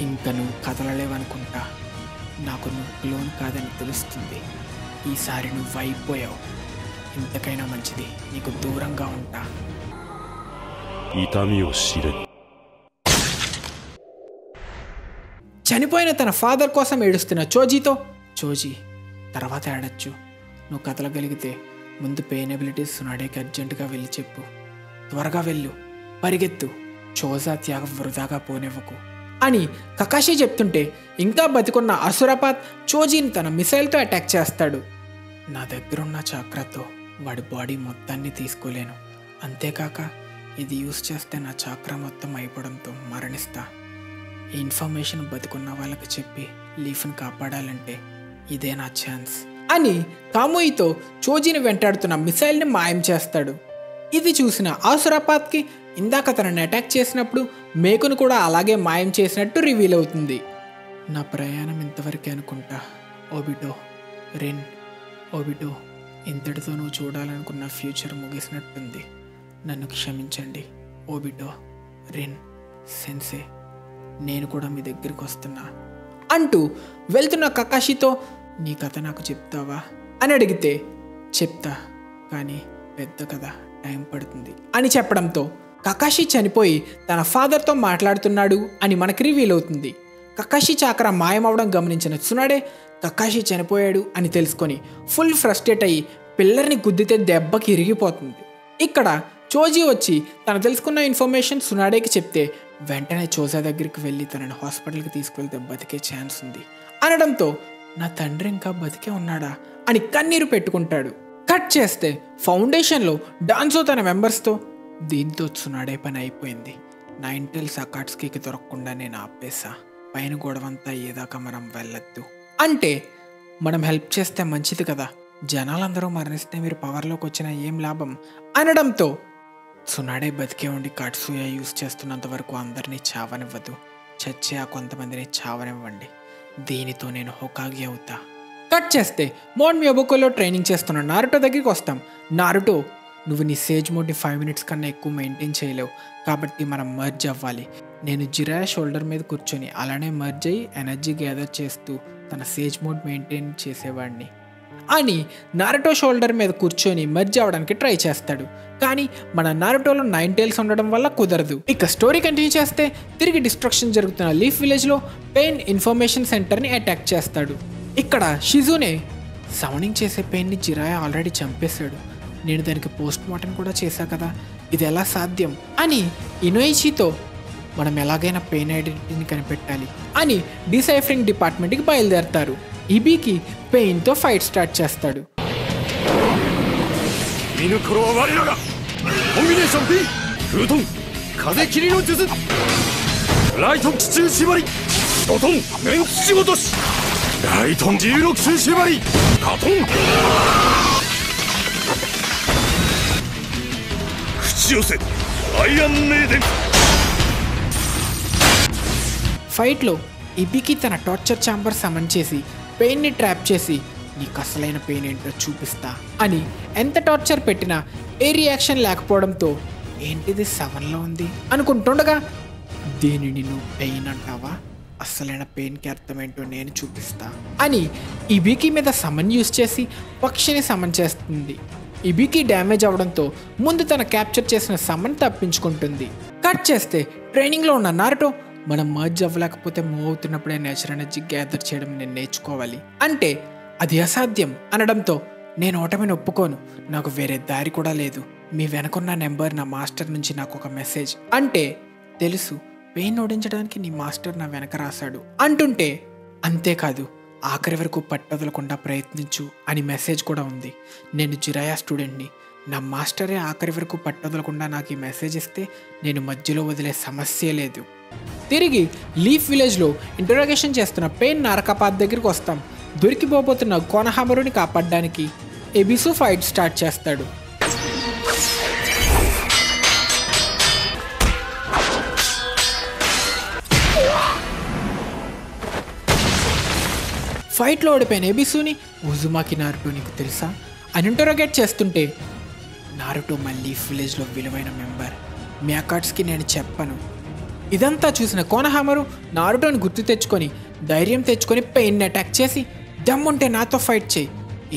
ఇంకా నువ్వు కదలలేవనుకుంటా, నాకు నువ్వు క్లోన్ కాదని తెలుస్తుంది. ఈసారి నువ్వు అయిపోయావు, ఇంతకైనా మంచిది నీకు దూరంగా ఉంటా. చనిపోయిన తన ఫాదర్ కోసం ఏడుస్తున్న చోజీతో చోజీ తర్వాత ఆడచ్చు, నువ్వు కదలగలిగితే ముందు పెయిన్ ఎబిలిటీస్ సునాడేకి అర్జెంటుగా వెళ్ళి చెప్పు, త్వరగా వెళ్ళు, పరిగెత్తు, చోజా త్యాగం వృధాగా పోనివ్వకు అని కకాషి చెప్తుంటే ఇంకా బతికున్న అసురపాత్ చోజీని తన మిసైల్తో అటాక్ చేస్తాడు. నా దగ్గరున్న చాక్రాతో వాడి బాడీ మొత్తాన్ని తీసుకోలేను, అంతేకాక ఇది యూజ్ చేస్తే నా చాక్రా మొత్తం అయిపోవడంతో మరణిస్తా. ఈ ఇన్ఫర్మేషన్ బతికున్న వాళ్ళకి చెప్పి లీఫ్ని కాపాడాలంటే ఇదే నా ఛాన్స్ అని కాముయితో చోజీని వెంటాడుతున్న మిసైల్ని మాయం చేస్తాడు. ఇది చూసిన ఆసురాపాత్కి ఇందాక తనని అటాక్ చేసినప్పుడు మేకును కూడా అలాగే మాయం చేసినట్టు రివీల్ అవుతుంది. నా ప్రయాణం ఇంతవరకే అనుకుంటా ఓబిటో, రిన్, ఓబిటో, ఇంతటితో నువ్వు చూడాలనుకున్న ఫ్యూచర్ ముగిసినట్టుంది, నన్ను క్షమించండి ఓబిటో, రిన్, సెన్సే, నేను కూడా మీ దగ్గరికి వస్తున్నా అంటూ వెళ్తున్న కకాషితో నీ కథ నాకు చెప్తావా అని అడిగితే చెప్తా, కానీ పెద్ద కథ, టైం పడుతుంది అని చెప్పడంతో కకాషి చనిపోయి తన ఫాదర్తో మాట్లాడుతున్నాడు అని మనకి రివీల్ అవుతుంది. కకాషి చాక్రా మాయమవడం గమనించిన సునాడే కకాషి చనిపోయాడు అని తెలుసుకొని ఫుల్ ఫ్రస్ట్రేట్ అయ్యి పిల్లర్ని గుద్దితే దెబ్బకి ఇరిగిపోతుంది. ఇక్కడ చోజీ వచ్చి తను తెలుసుకున్న ఇన్ఫర్మేషన్ సునాడేకి చెప్తే వెంటనే చోజా దగ్గరికి వెళ్ళి తనని హాస్పిటల్కి తీసుకువెళ్తే బతికే ఛాన్స్ ఉంది అనడంతో నా తండ్రి ఇంకా బతికే ఉన్నాడా అని కన్నీరు పెట్టుకుంటాడు. కట్ చేస్తే ఫౌండేషన్లో డాన్సో తన మెంబర్స్తో దీంతో సునాడే పని అయిపోయింది, నైన్ టైల్స్ అకాట్స్కి దొరకకుండా నేను ఆపేసా పైన గొడవంతా ఏదాకా మనం వెళ్ళొద్దు. అంటే మనం హెల్ప్ చేస్తే మంచిది కదా, జనాలందరూ మరణిస్తే మీరు పవర్లోకి వచ్చిన ఏం లాభం అనడంతో సునాడే బతికే ఉండి కట్సుయా యూజ్ చేస్తున్నంత వరకు అందరినీ చావనివ్వదు, చచ్చే ఆ కొంతమందిని చావనివ్వండి, దీనితో నేను హొకాగి అవుతా. కట్ చేస్తే మోడ్ మియోబుకోలో ట్రైనింగ్ చేస్తున్న నారుటో దగ్గరికి వస్తాం. నారుటో, నువ్వు నీ సేజ్ మోడ్ని 5 minutes కన్నా ఎక్కువ మెయింటైన్ చేయలేవు, కాబట్టి మనం మర్జ్ అవ్వాలి. నేను జిరాయా షోల్డర్ మీద కూర్చొని అలానే మర్జ్ అయ్యి ఎనర్జీ గ్యాదర్ చేస్తూ తన సేజ్ మోడ్ మెయింటైన్ చేసేవాడిని అని నారుటో షోల్డర్ మీద కూర్చొని మర్జ్ అవ్వడానికి ట్రై చేస్తాడు. కానీ మన నారుటోలో 9 tails ఉండడం వల్ల కుదరదు. ఇక స్టోరీ కంటిన్యూ చేస్తే తిరిగి డిస్ట్రక్షన్ జరుగుతున్న లీఫ్ విలేజ్లో పెయిన్ ఇన్ఫర్మేషన్ సెంటర్ని అటాక్ చేస్తాడు. ఇక్కడ షిజునే సౌండింగ్ చేసే పెయిన్ని జిరాయా ఆల్రెడీ చంపేశాడు, నేను దానికి పోస్ట్ మార్టం కూడా చేశా కదా, ఇది ఎలా సాధ్యం అని ఇనోయిచితో మనం ఎలాగైనా పెయిన్ ఐడెంటిటీని కనిపెట్టాలి అని డిసైఫరింగ్ డిపార్ట్మెంట్కి బయలుదేరతారు. ఇబీకి పెయిన్తో ఫైట్ స్టార్ట్ చేస్తాడు. ఫైట్లో ఇబికి తన టార్చర్ ఛాంబర్ సమన్ చేసి పెయిన్ని ట్రాప్ చేసి నీకు అసలైన పెయిన్ ఏంటో చూపిస్తా అని ఎంత టార్చర్ పెట్టినా ఏ రియాక్షన్ లేకపోవడంతో ఏంటిది 7లో ఉంది అనుకుంటుండగా, దీనిని నువ్వు పెయిన్ అంటావా, అసలైన పెయిన్కి అర్థం ఏంటో నేను చూపిస్తా అని ఇబికి మీద సమన్ యూజ్ చేసి పక్షిని సమన్ చేస్తుంది. ఇబికి డ్యామేజ్ అవడంతో ముందు తన క్యాప్చర్ చేసిన సమన్ తప్పించుకుంటుంది. కట్ చేస్తే ట్రైనింగ్లో ఉన్న నారుటో మనం మర్జ్ అవ్వలేకపోతే మూవ్ అవుతున్నప్పుడే నేచర్ ఎనర్జీ గ్యాదర్ చేయడం నేను నేర్చుకోవాలి అంటే అది అసాధ్యం అనడంతో నేను ఓటమిని ఒప్పుకోను, నాకు వేరే దారి కూడా లేదు, మీ వెనకున్న నెంబర్ నా మాస్టర్ నుంచి నాకు ఒక మెసేజ్ అంటే తెలుసు, పెయిన్ ఓడించడానికి నీ మాస్టర్ నా వెనక రాశాడు అంటుంటే, అంతేకాదు ఆఖరి వరకు పట్టదలకుండా ప్రయత్నించు అని మెసేజ్ కూడా ఉంది. నేను జిరాయా స్టూడెంట్ని, నా మాస్టరే ఆఖరి వరకు పట్టదలకుండా నాకు ఈ మెసేజ్ ఇస్తే నేను మధ్యలో వదిలే సమస్య లేదు. తిరిగి లీఫ్ విలేజ్లో ఇంటరాగేషన్ చేస్తున్న పెయిన్ నారకాపాత్ దగ్గరికి వస్తాం. దొరికిపోతున్న కోనహామరుని కాపాడడానికి ఎబిసు ఫైట్ స్టార్ట్ చేస్తాడు. ఫైట్లో ఓడిపోయిన ఎబిసుని ఉజుమాకి నారుటో నీకు తెలుసా అని ఇంటరాగేట్ చేస్తుంటే, నారుటో మళ్ళీ విలేజ్లో విలువైన మెంబర్, మ్యాకాట్స్కి నేను చెప్పను. ఇదంతా చూసిన కోనహామరు నారుటోని గుర్తు తెచ్చుకొని ధైర్యం తెచ్చుకొని పెయిన్ని అటాక్ చేసి, దమ్ముంటే నాతో ఫైట్ చేయి,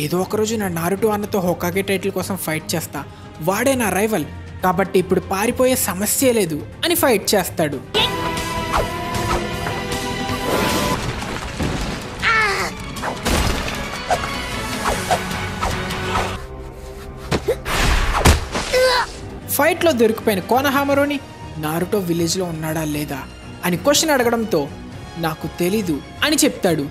ఏదో ఒకరోజు నా నారుటో అన్నతో హోకాగే టైటిల్ కోసం ఫైట్ చేస్తా, వాడే నా రైవల్, కాబట్టి ఇప్పుడు పారిపోయే సమస్య లేదు అని ఫైట్ చేస్తాడు. ఫైట్లో దొరికిపోయిన కోనహామరుని నారుటో విలేజ్లో ఉన్నాడా లేదా అని క్వశ్చన్ అడగడంతో నాకు తెలీదు అని చెప్తాడు.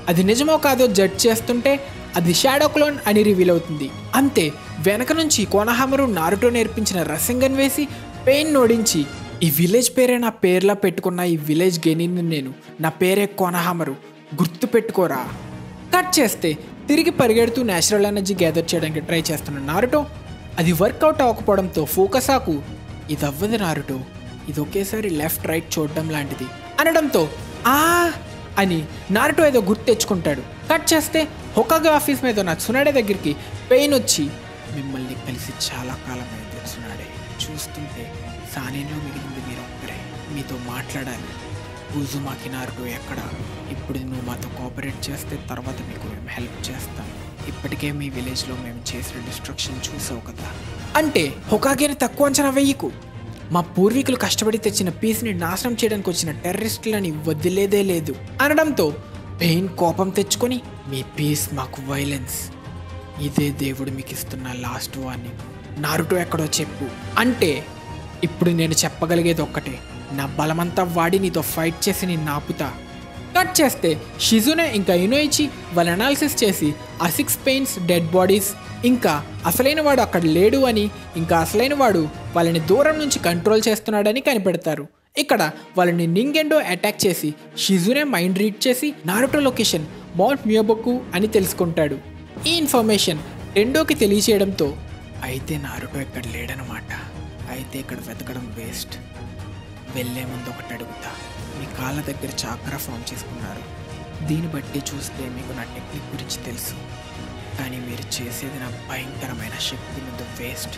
అది నిజమో కాదో జడ్జ్ చేస్తుంటే అది షాడో క్లోన్ అని రివీల్ అవుతుంది. అంతే, వెనక నుంచి కోనహామరు నారుటో నేర్పించిన రసింగన్ వేసి పెయిన్ ఓడించి, ఈ విలేజ్ పేరే నా పేర్లా పెట్టుకున్న ఈ విలేజ్ గెనిని నేను, నా పేరే కోనహామరు, గుర్తు పెట్టుకోరా. కట్ చేస్తే తిరిగి పరిగెడుతూ నేచురల్ ఎనర్జీ గ్యాదర్ చేయడానికి ట్రై చేస్తున్న నారుటో అది వర్కౌట్ అవ్వకపోవడంతో ఫోకసాకు ఇది అవ్వదు నారుటో, ఇది ఒకేసారి లెఫ్ట్ రైట్ చూడడం లాంటిది అనడంతో ఆ అని నారుటో ఏదో గుర్తు తెచ్చుకుంటాడు. కట్ చేస్తే హొకాగే ఆఫీస్ మీద నా సునాడే దగ్గరికి పెయిన్ వచ్చి, మిమ్మల్ని కలిసి చాలా కాలం అయింది సునాడే, చూస్తుంటే సానేలో మిగిలింది మీరు ఒక్కరే, మీతో మాట్లాడాలి, ఉజుమాకి నారుటో ఎక్కడ, ఇప్పుడు నువ్వు మాతో కోఆపరేట్ చేస్తే తర్వాత మీకు మేము హెల్ప్ చేస్తాం, ఇప్పటికే మీ విలేజ్లో మేము చేసిన డిస్ట్రక్షన్ చూసావు కదా అంటే, హొకాగేని తక్కువ అంచనా వెయ్యకు, మా పూర్వీకులు కష్టపడి తెచ్చిన పీస్ని నాశనం చేయడానికి వచ్చిన టెర్రరిస్టులని వదిలేదే లేదు అనడంతో పెయిన్ కోపం తెచ్చుకొని, మీ పీస్ మాకు వైలెన్స్, ఇదే దేవుడు మీకు ఇస్తున్న లాస్ట్ వార్నింగ్, నారుటో ఎక్కడో చెప్పు అంటే, ఇప్పుడు నేను చెప్పగలిగేది ఒక్కటే, నా బలమంతా వాడి నీతో ఫైట్ చేసి నేను ఆపుతా. కట్ చేస్తే షిజునే ఇంకా ఇనోయిచి వాళ్ళ అనాలిసిస్ చేసి ఆ 6 పెయిన్స్ డెడ్ బాడీస్, ఇంకా అసలైన వాడు అక్కడ లేడు అని, ఇంకా అసలైన వాడు వాళ్ళని దూరం నుంచి కంట్రోల్ చేస్తున్నాడని కనిపెడతారు. ఇక్కడ వాళ్ళని నింగెండో అటాక్ చేసి షిజునే మైండ్ రీడ్ చేసి నారుటో లొకేషన్ మౌంట్ మియోబొకు అని తెలుసుకుంటాడు. ఈ ఇన్ఫర్మేషన్ టెండోకి తెలియచేయడంతో అయితే నారుటో ఇక్కడ లేడనమాట, అయితే ఇక్కడ వెతకడం వేస్ట్. వెళ్ళే ముందు ఒకటి అడుగుతా, మీ కాళ్ళ దగ్గర చాక్రా ఫామ్ చేసుకున్నారు, దీన్ని బట్టి చూస్తే మీకు నా టెక్నిక్ గురించి తెలుసు, కానీ మీరు చేసేది నా భయంకరమైన శక్తి ముందు వేస్ట్.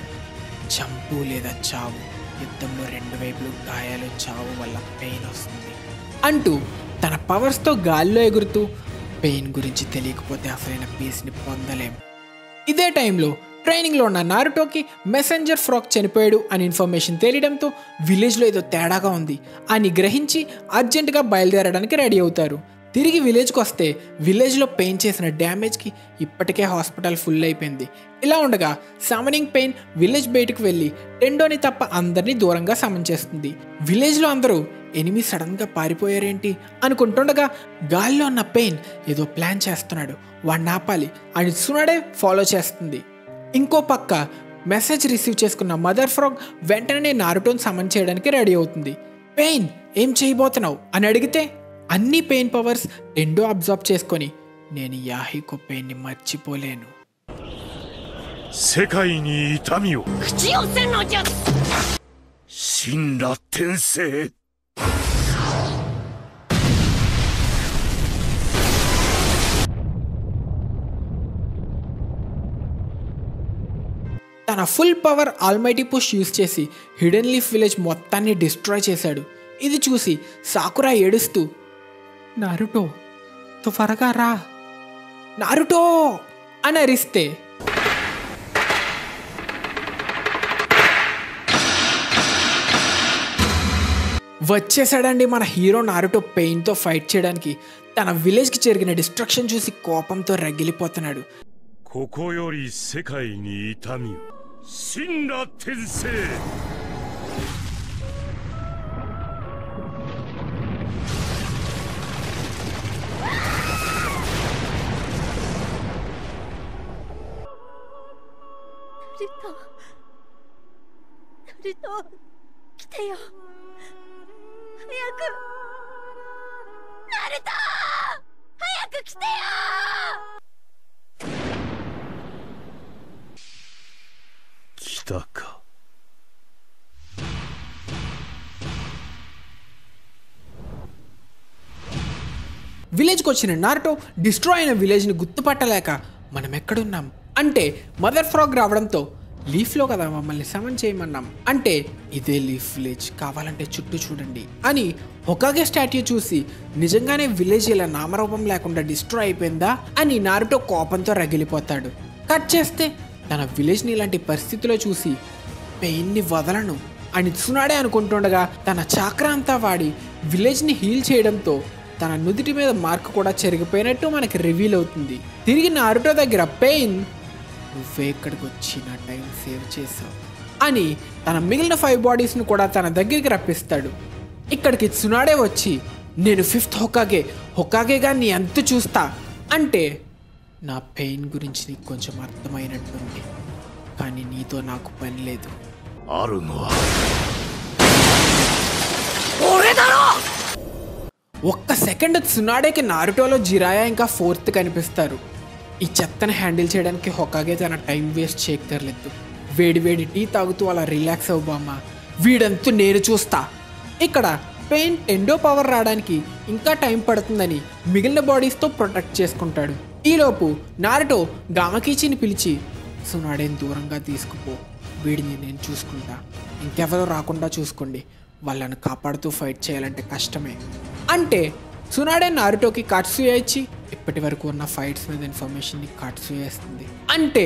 చంపు లేదా చావు, యుద్ధంలో రెండు వైపులు గాయాలు, చావు వల్ల పెయిన్ వస్తుంది అంటూ తన పవర్స్తో గాల్లో ఎగురుతూ పెయిన్ గురించి తెలియకపోతే అసలైన పీస్ని పొందలేం. ఇదే టైంలో ట్రైనింగ్లో ఉన్న నారుటోకి మెసెంజర్ ఫ్రాక్ చనిపోయాడు అని ఇన్ఫర్మేషన్ తెలియడంతో విలేజ్లో ఏదో తేడాగా ఉంది అని గ్రహించి అర్జెంటుగా బయలుదేరడానికి రెడీ అవుతారు. తిరిగి విలేజ్కి వస్తే విలేజ్లో పెయిన్ చేసిన డ్యామేజ్కి ఇప్పటికే హాస్పిటల్ ఫుల్ అయిపోయింది. ఇలా ఉండగా సమనింగ్ పెయిన్ విలేజ్ బయటకు వెళ్ళి టెండోని తప్ప అందరినీ దూరంగా సమన్ చేస్తుంది. విలేజ్లో అందరూ ఎనిమి సడన్గా పారిపోయారేంటి అనుకుంటుండగా గాల్లో ఉన్న పెయిన్ ఏదో ప్లాన్ చేస్తున్నాడు, వాడిని ఆపాలి అని సునాడే ఫాలో చేస్తుంది. ఇంకో పక్క మెసేజ్ రిసీవ్ చేసుకున్న మదర్ ఫ్రాగ్ వెంటనే నారుటోని సమన్ చేయడానికి రెడీ అవుతుంది. పెయిన్ ఏం చేయబోతున్నావు అని అడిగితే అన్ని పెయిన్ పవర్స్ టెండో అబ్జర్వ్ చేసుకొని నేను యాహికో పెయిన్ని మర్చిపోలేను. 世界に痛みを口寄せの術神羅転生 తన full power almighty push use చేసి హిడెన్ లీఫ్ విలేజ్ మొత్తాన్ని డిస్ట్రాయ్ చేశాడు. ఇది చూసి సాకురా ఏడుస్తూ నారుటో త్వరగా రా, నారుటో అని అరిస్తే వచ్చేసాడండి మన హీరో నారుటో పెయిన్తో ఫైట్ చేయడానికి. తన విలేజ్కి జరిగిన డిస్ట్రక్షన్ చూసి కోపంతో రగిలిపోతున్నాడు. ここより世界に痛みを神羅転生 ナルト来てよ早くナルト早く来てよ 来たか విలేజ్కి వచ్చిన నారుటో డిస్ట్రాయ్ అయిన విలేజ్ని గుర్తుపట్టలేక మనం ఎక్కడున్నాం అంటే మదర్ ఫ్రాగ్ రావడంతో లీఫ్లో కదా మమ్మల్ని సమన్ చేయమన్నాం అంటే ఇదే లీఫ్ విలేజ్, కావాలంటే చుట్టూ చూడండి అని హొకాగే స్టాట్యూ చూసి నిజంగానే విలేజ్ ఇలా నామరూపం లేకుండా డిస్ట్రాయ్ అయిపోయిందా అని నారుటో కోపంతో రగిలిపోతాడు. కట్ చేస్తే తన విలేజ్ని ఇలాంటి పరిస్థితిలో చూసి పెయిన్ని వదలను అని సునాడే అనుకుంటుండగా తన చాక్రా అంతా వాడి విలేజ్ని హీల్ చేయడంతో తన నుదిటి మీద మార్క్ కూడా చెరిగిపోయినట్టు మనకి రివీల్ అవుతుంది. తిరిగి నారుటో దగ్గర పెయిన్ నువ్వే ఇక్కడికి వచ్చి నా టైం సేవ్ చేసావు అని తన మిగిలిన 5 బాడీస్ను కూడా తన దగ్గరికి రప్పిస్తాడు. ఇక్కడికి సునాడే వచ్చి నేను 5th హొకాగేగా నీ ఎంత చూస్తా అంటే నా పెయిన్ గురించి నీకు కొంచెం అర్థమైనట్టుంది, కానీ నీతో నాకు పని లేదు. あるのは 俺だろ ఒక్క సెకండ్ సునాడేకి నారుటోలో జిరాయా ఇంకా 4th కనిపిస్తారు. ఈ చెత్తను హ్యాండిల్ చేయడానికి హొకాగే తన టైం వేస్ట్ చేయక్కర్లేదు. వేడి వేడి టీ తాగుతూ అలా రిలాక్స్ అవ్వమ్మా, వీడంతు నేను చూస్తా. ఇక్కడ పెయిన్ టెండో పవర్ రావడానికి ఇంకా టైం పడుతుందని మిగిలిన బాడీస్తో ప్రొటెక్ట్ చేసుకుంటాడు. ఈలోపు నారుటో గామకీచిని పిలిచి సునాడేని దూరంగా తీసుకుపో, వీడిని నేను చూసుకుంటా, ఇంకెవరో రాకుండా చూసుకోండి, వాళ్ళను కాపాడుతూ ఫైట్ చేయాలంటే కష్టమే అంటే సునాడే నారుటోకి కాట్సుయా ఇచ్చి ఇప్పటి వరకు ఉన్న ఫైట్స్ మీద ఇన్ఫర్మేషన్ని కాట్సుయా ఇస్తుంది. అంటే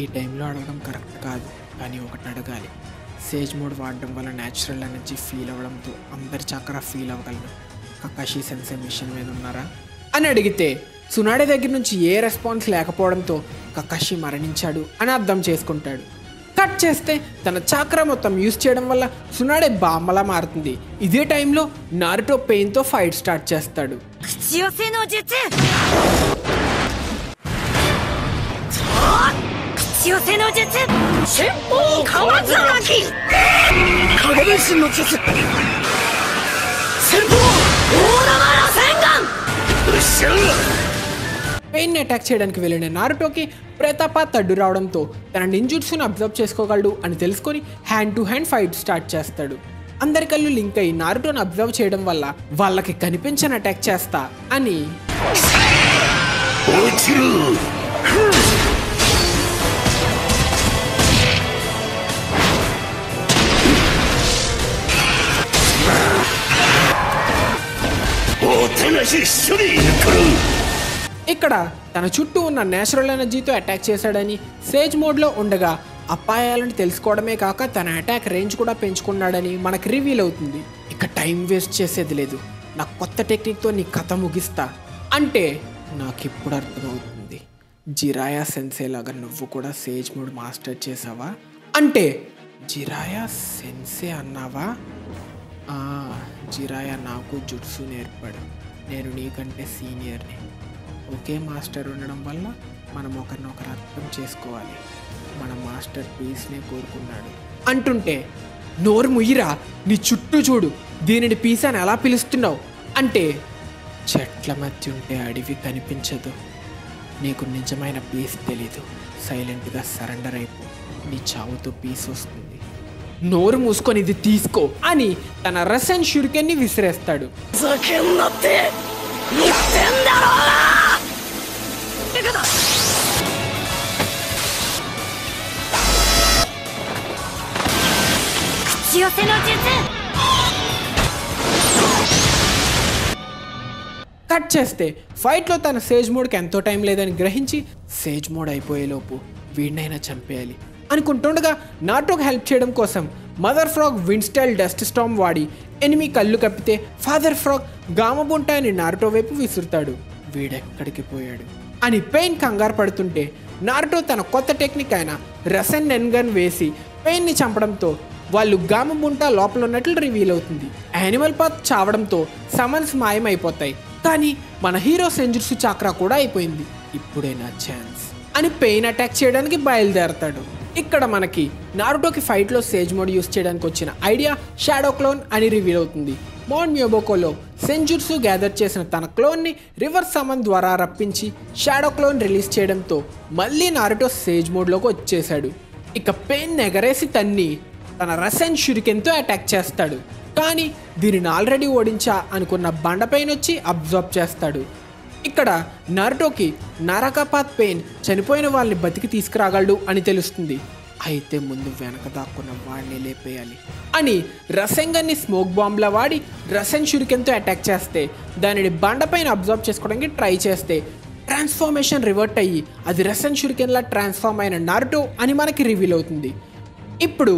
ఈ టైంలో అడగడం కరెక్ట్ కాదు, కానీ ఒకటి అడగాలి, సేజ్ మోడ్ వాడడం వల్ల న్యాచురల్ ఎనర్జీ ఫీల్ అవ్వడంతో అందరి చక్ర ఫీల్ అవ్వగలను, కకాషి సెన్సే మిషన్ మీద ఉన్నారా అని అడిగితే సునాడే దగ్గర నుంచి ఏ రెస్పాన్స్ లేకపోవడంతో కకాషి మరణించాడు అని అర్థం చేసుకుంటాడు. కట్ చేస్తే తన చాక్రా మొత్తం యూజ్ చేయడం వల్ల సునాడే బామ్మలా మారుతుంది. ఇదే టైంలో నారుటో పెయిన్తో ఫైట్ స్టార్ట్ చేస్తాడు. 口寄せの術口寄せの術旋風川津巻き影分身の術 ここより世界に痛みを神羅転生 ナルト早く来てよ 神羅転生 早く来てよ 神羅転生 ナルト早く来てよ 神羅転生 神羅転生 神羅転生 神羅転生 神羅転生 神羅転生 పెయిన్ అటాక్ చేయడానికి వెళ్ళిన నారుటోకి ప్రేతాపాత్ అడ్డు రావడంతో తన నింజుట్సును అబ్జర్వ్ చేసుకోగలడు అని తెలుసుకొని hand to hand fight start చేస్తాడు. అందరి కళ్ళు లింక్ అయి నారుటోని అబ్జర్వ్ చేయడం వల్ల వాళ్ళకి కనిపించని అటాక్ చేస్తా అని ఇక్కడ తన చుట్టూ ఉన్న నేచురల్ ఎనర్జీతో అటాక్ చేశాడని సేజ్ మోడ్లో ఉండగా అపాయాలను తెలుసుకోవడమే కాక తన అటాక్ రేంజ్ కూడా పెంచుకున్నాడని మనకు రివీల్ అవుతుంది. ఇక టైం వేస్ట్ చేసేది లేదు, నా కొత్త టెక్నిక్తో నీ కథ ముగిస్తా అంటే నాకు ఇప్పుడు అర్థమవుతుంది. జిరాయా సెన్సే లాగా నువ్వు కూడా సేజ్ మోడ్ మాస్టర్ చేసావా అంటే జిరాయా సెన్సే అన్నావా? జిరాయా నాకు జుట్సు నేర్పాడు, నేను నీకంటే సీనియర్ని. ఒకే మాస్టర్ ఉండడం వల్ల మనం ఒకరినొకరు అర్థం చేసుకోవాలి. మన మాస్టర్ పీస్నే కోరుకున్నాడు అంటుంటే నోరు ముయ్యిరా, నీ చుట్టూ చూడు, దీనిని పీస్ అని ఎలా పిలుస్తున్నావు అంటే చెట్ల మధ్య ఉంటే అడవి కనిపించదు, నీకు నిజమైన పీస్ తెలీదు, సైలెంట్గా సరెండర్ అయిపో, నీ చావుతో పీస్ వస్తుంది, నోరు మూసుకొని ఇది తీసుకో అని తన రసన్ షురికెన్ని విసిరేస్తాడు. కట్ చేస్తే ఫైట్లో తన సేజ్ మోడ్కి ఎంతో టైం లేదని గ్రహించి సేజ్ మోడ్ అయిపోయేలోపు వీడినైనా చంపేయాలి అనుకుంటుండగా నాటోకి హెల్ప్ చేయడం కోసం mother frog wind style dust storm వాడి ఎనిమి కళ్ళు కప్పితే ఫాదర్ ఫ్రాగ్ గామబుంటాని నారుటో వైపు విసురుతాడు. వీడెక్కడికి పోయాడు అని పెయిన్ కంగారు పడుతుంటే నారుటో తన కొత్త టెక్నిక్ అయిన రసన్ నెన్గన్ వేసి పెయిన్ని చంపడంతో వాళ్ళు గామబుంటా లోపల ఉన్నట్లు రివీల్ అవుతుంది. యానిమల్ పాత్ చావడంతో సమన్స్ మాయమైపోతాయి. కానీ మన హీరో సెంజుట్సు చాక్రా కూడా అయిపోయింది. ఇప్పుడే నా ఛాన్స్ అని పెయిన్ అటాక్ చేయడానికి బయలుదేరతాడు. ఇక్కడ మనకి నారుటోకి ఫైట్లో సేజ్ మోడ్ యూస్ చేయడానికి వచ్చిన ఐడియా షాడో క్లోన్ అని రివీల్ అవుతుంది. మౌంట్ మ్యోబోకోలో సెంజుట్సు గ్యాదర్ చేసిన తన క్లోన్ని రివర్స్ సమన్ ద్వారా రప్పించి షాడో క్లోన్ రిలీజ్ చేయడంతో మళ్ళీ నారుటో సేజ్ మోడ్లోకి వచ్చేశాడు. ఇక పెయిన్ ఎగరేసి తన్ని తన రసన్ షురికెన్తో అటాక్ చేస్తాడు. కానీ దీనిని ఆల్రెడీ ఓడించా అనుకున్న బండపైన వచ్చి అబ్జర్వ్ చేస్తాడు. ఇక్కడ నారుటోకి నరకపాత్ పెయిన్ చనిపోయిన వాళ్ళని బతికి తీసుకురాగలడు అని తెలుస్తుంది. అయితే ముందు వెనక దాక్కున్న వాడిని లేపేయాలి అని రసెంగన్ని స్మోక్ బాంబ్లా వాడి రసన్ షురికెన్తో అటాక్ చేస్తే దానిని బండపైన అబ్జర్వ్ చేసుకోవడానికి ట్రై చేస్తే ట్రాన్స్ఫార్మేషన్ రివర్ట్ అయ్యి అది రసన్ షురికెన్లా ట్రాన్స్ఫార్మ్ అయిన నారుటో అని మనకి రివీల్ అవుతుంది. ఇప్పుడు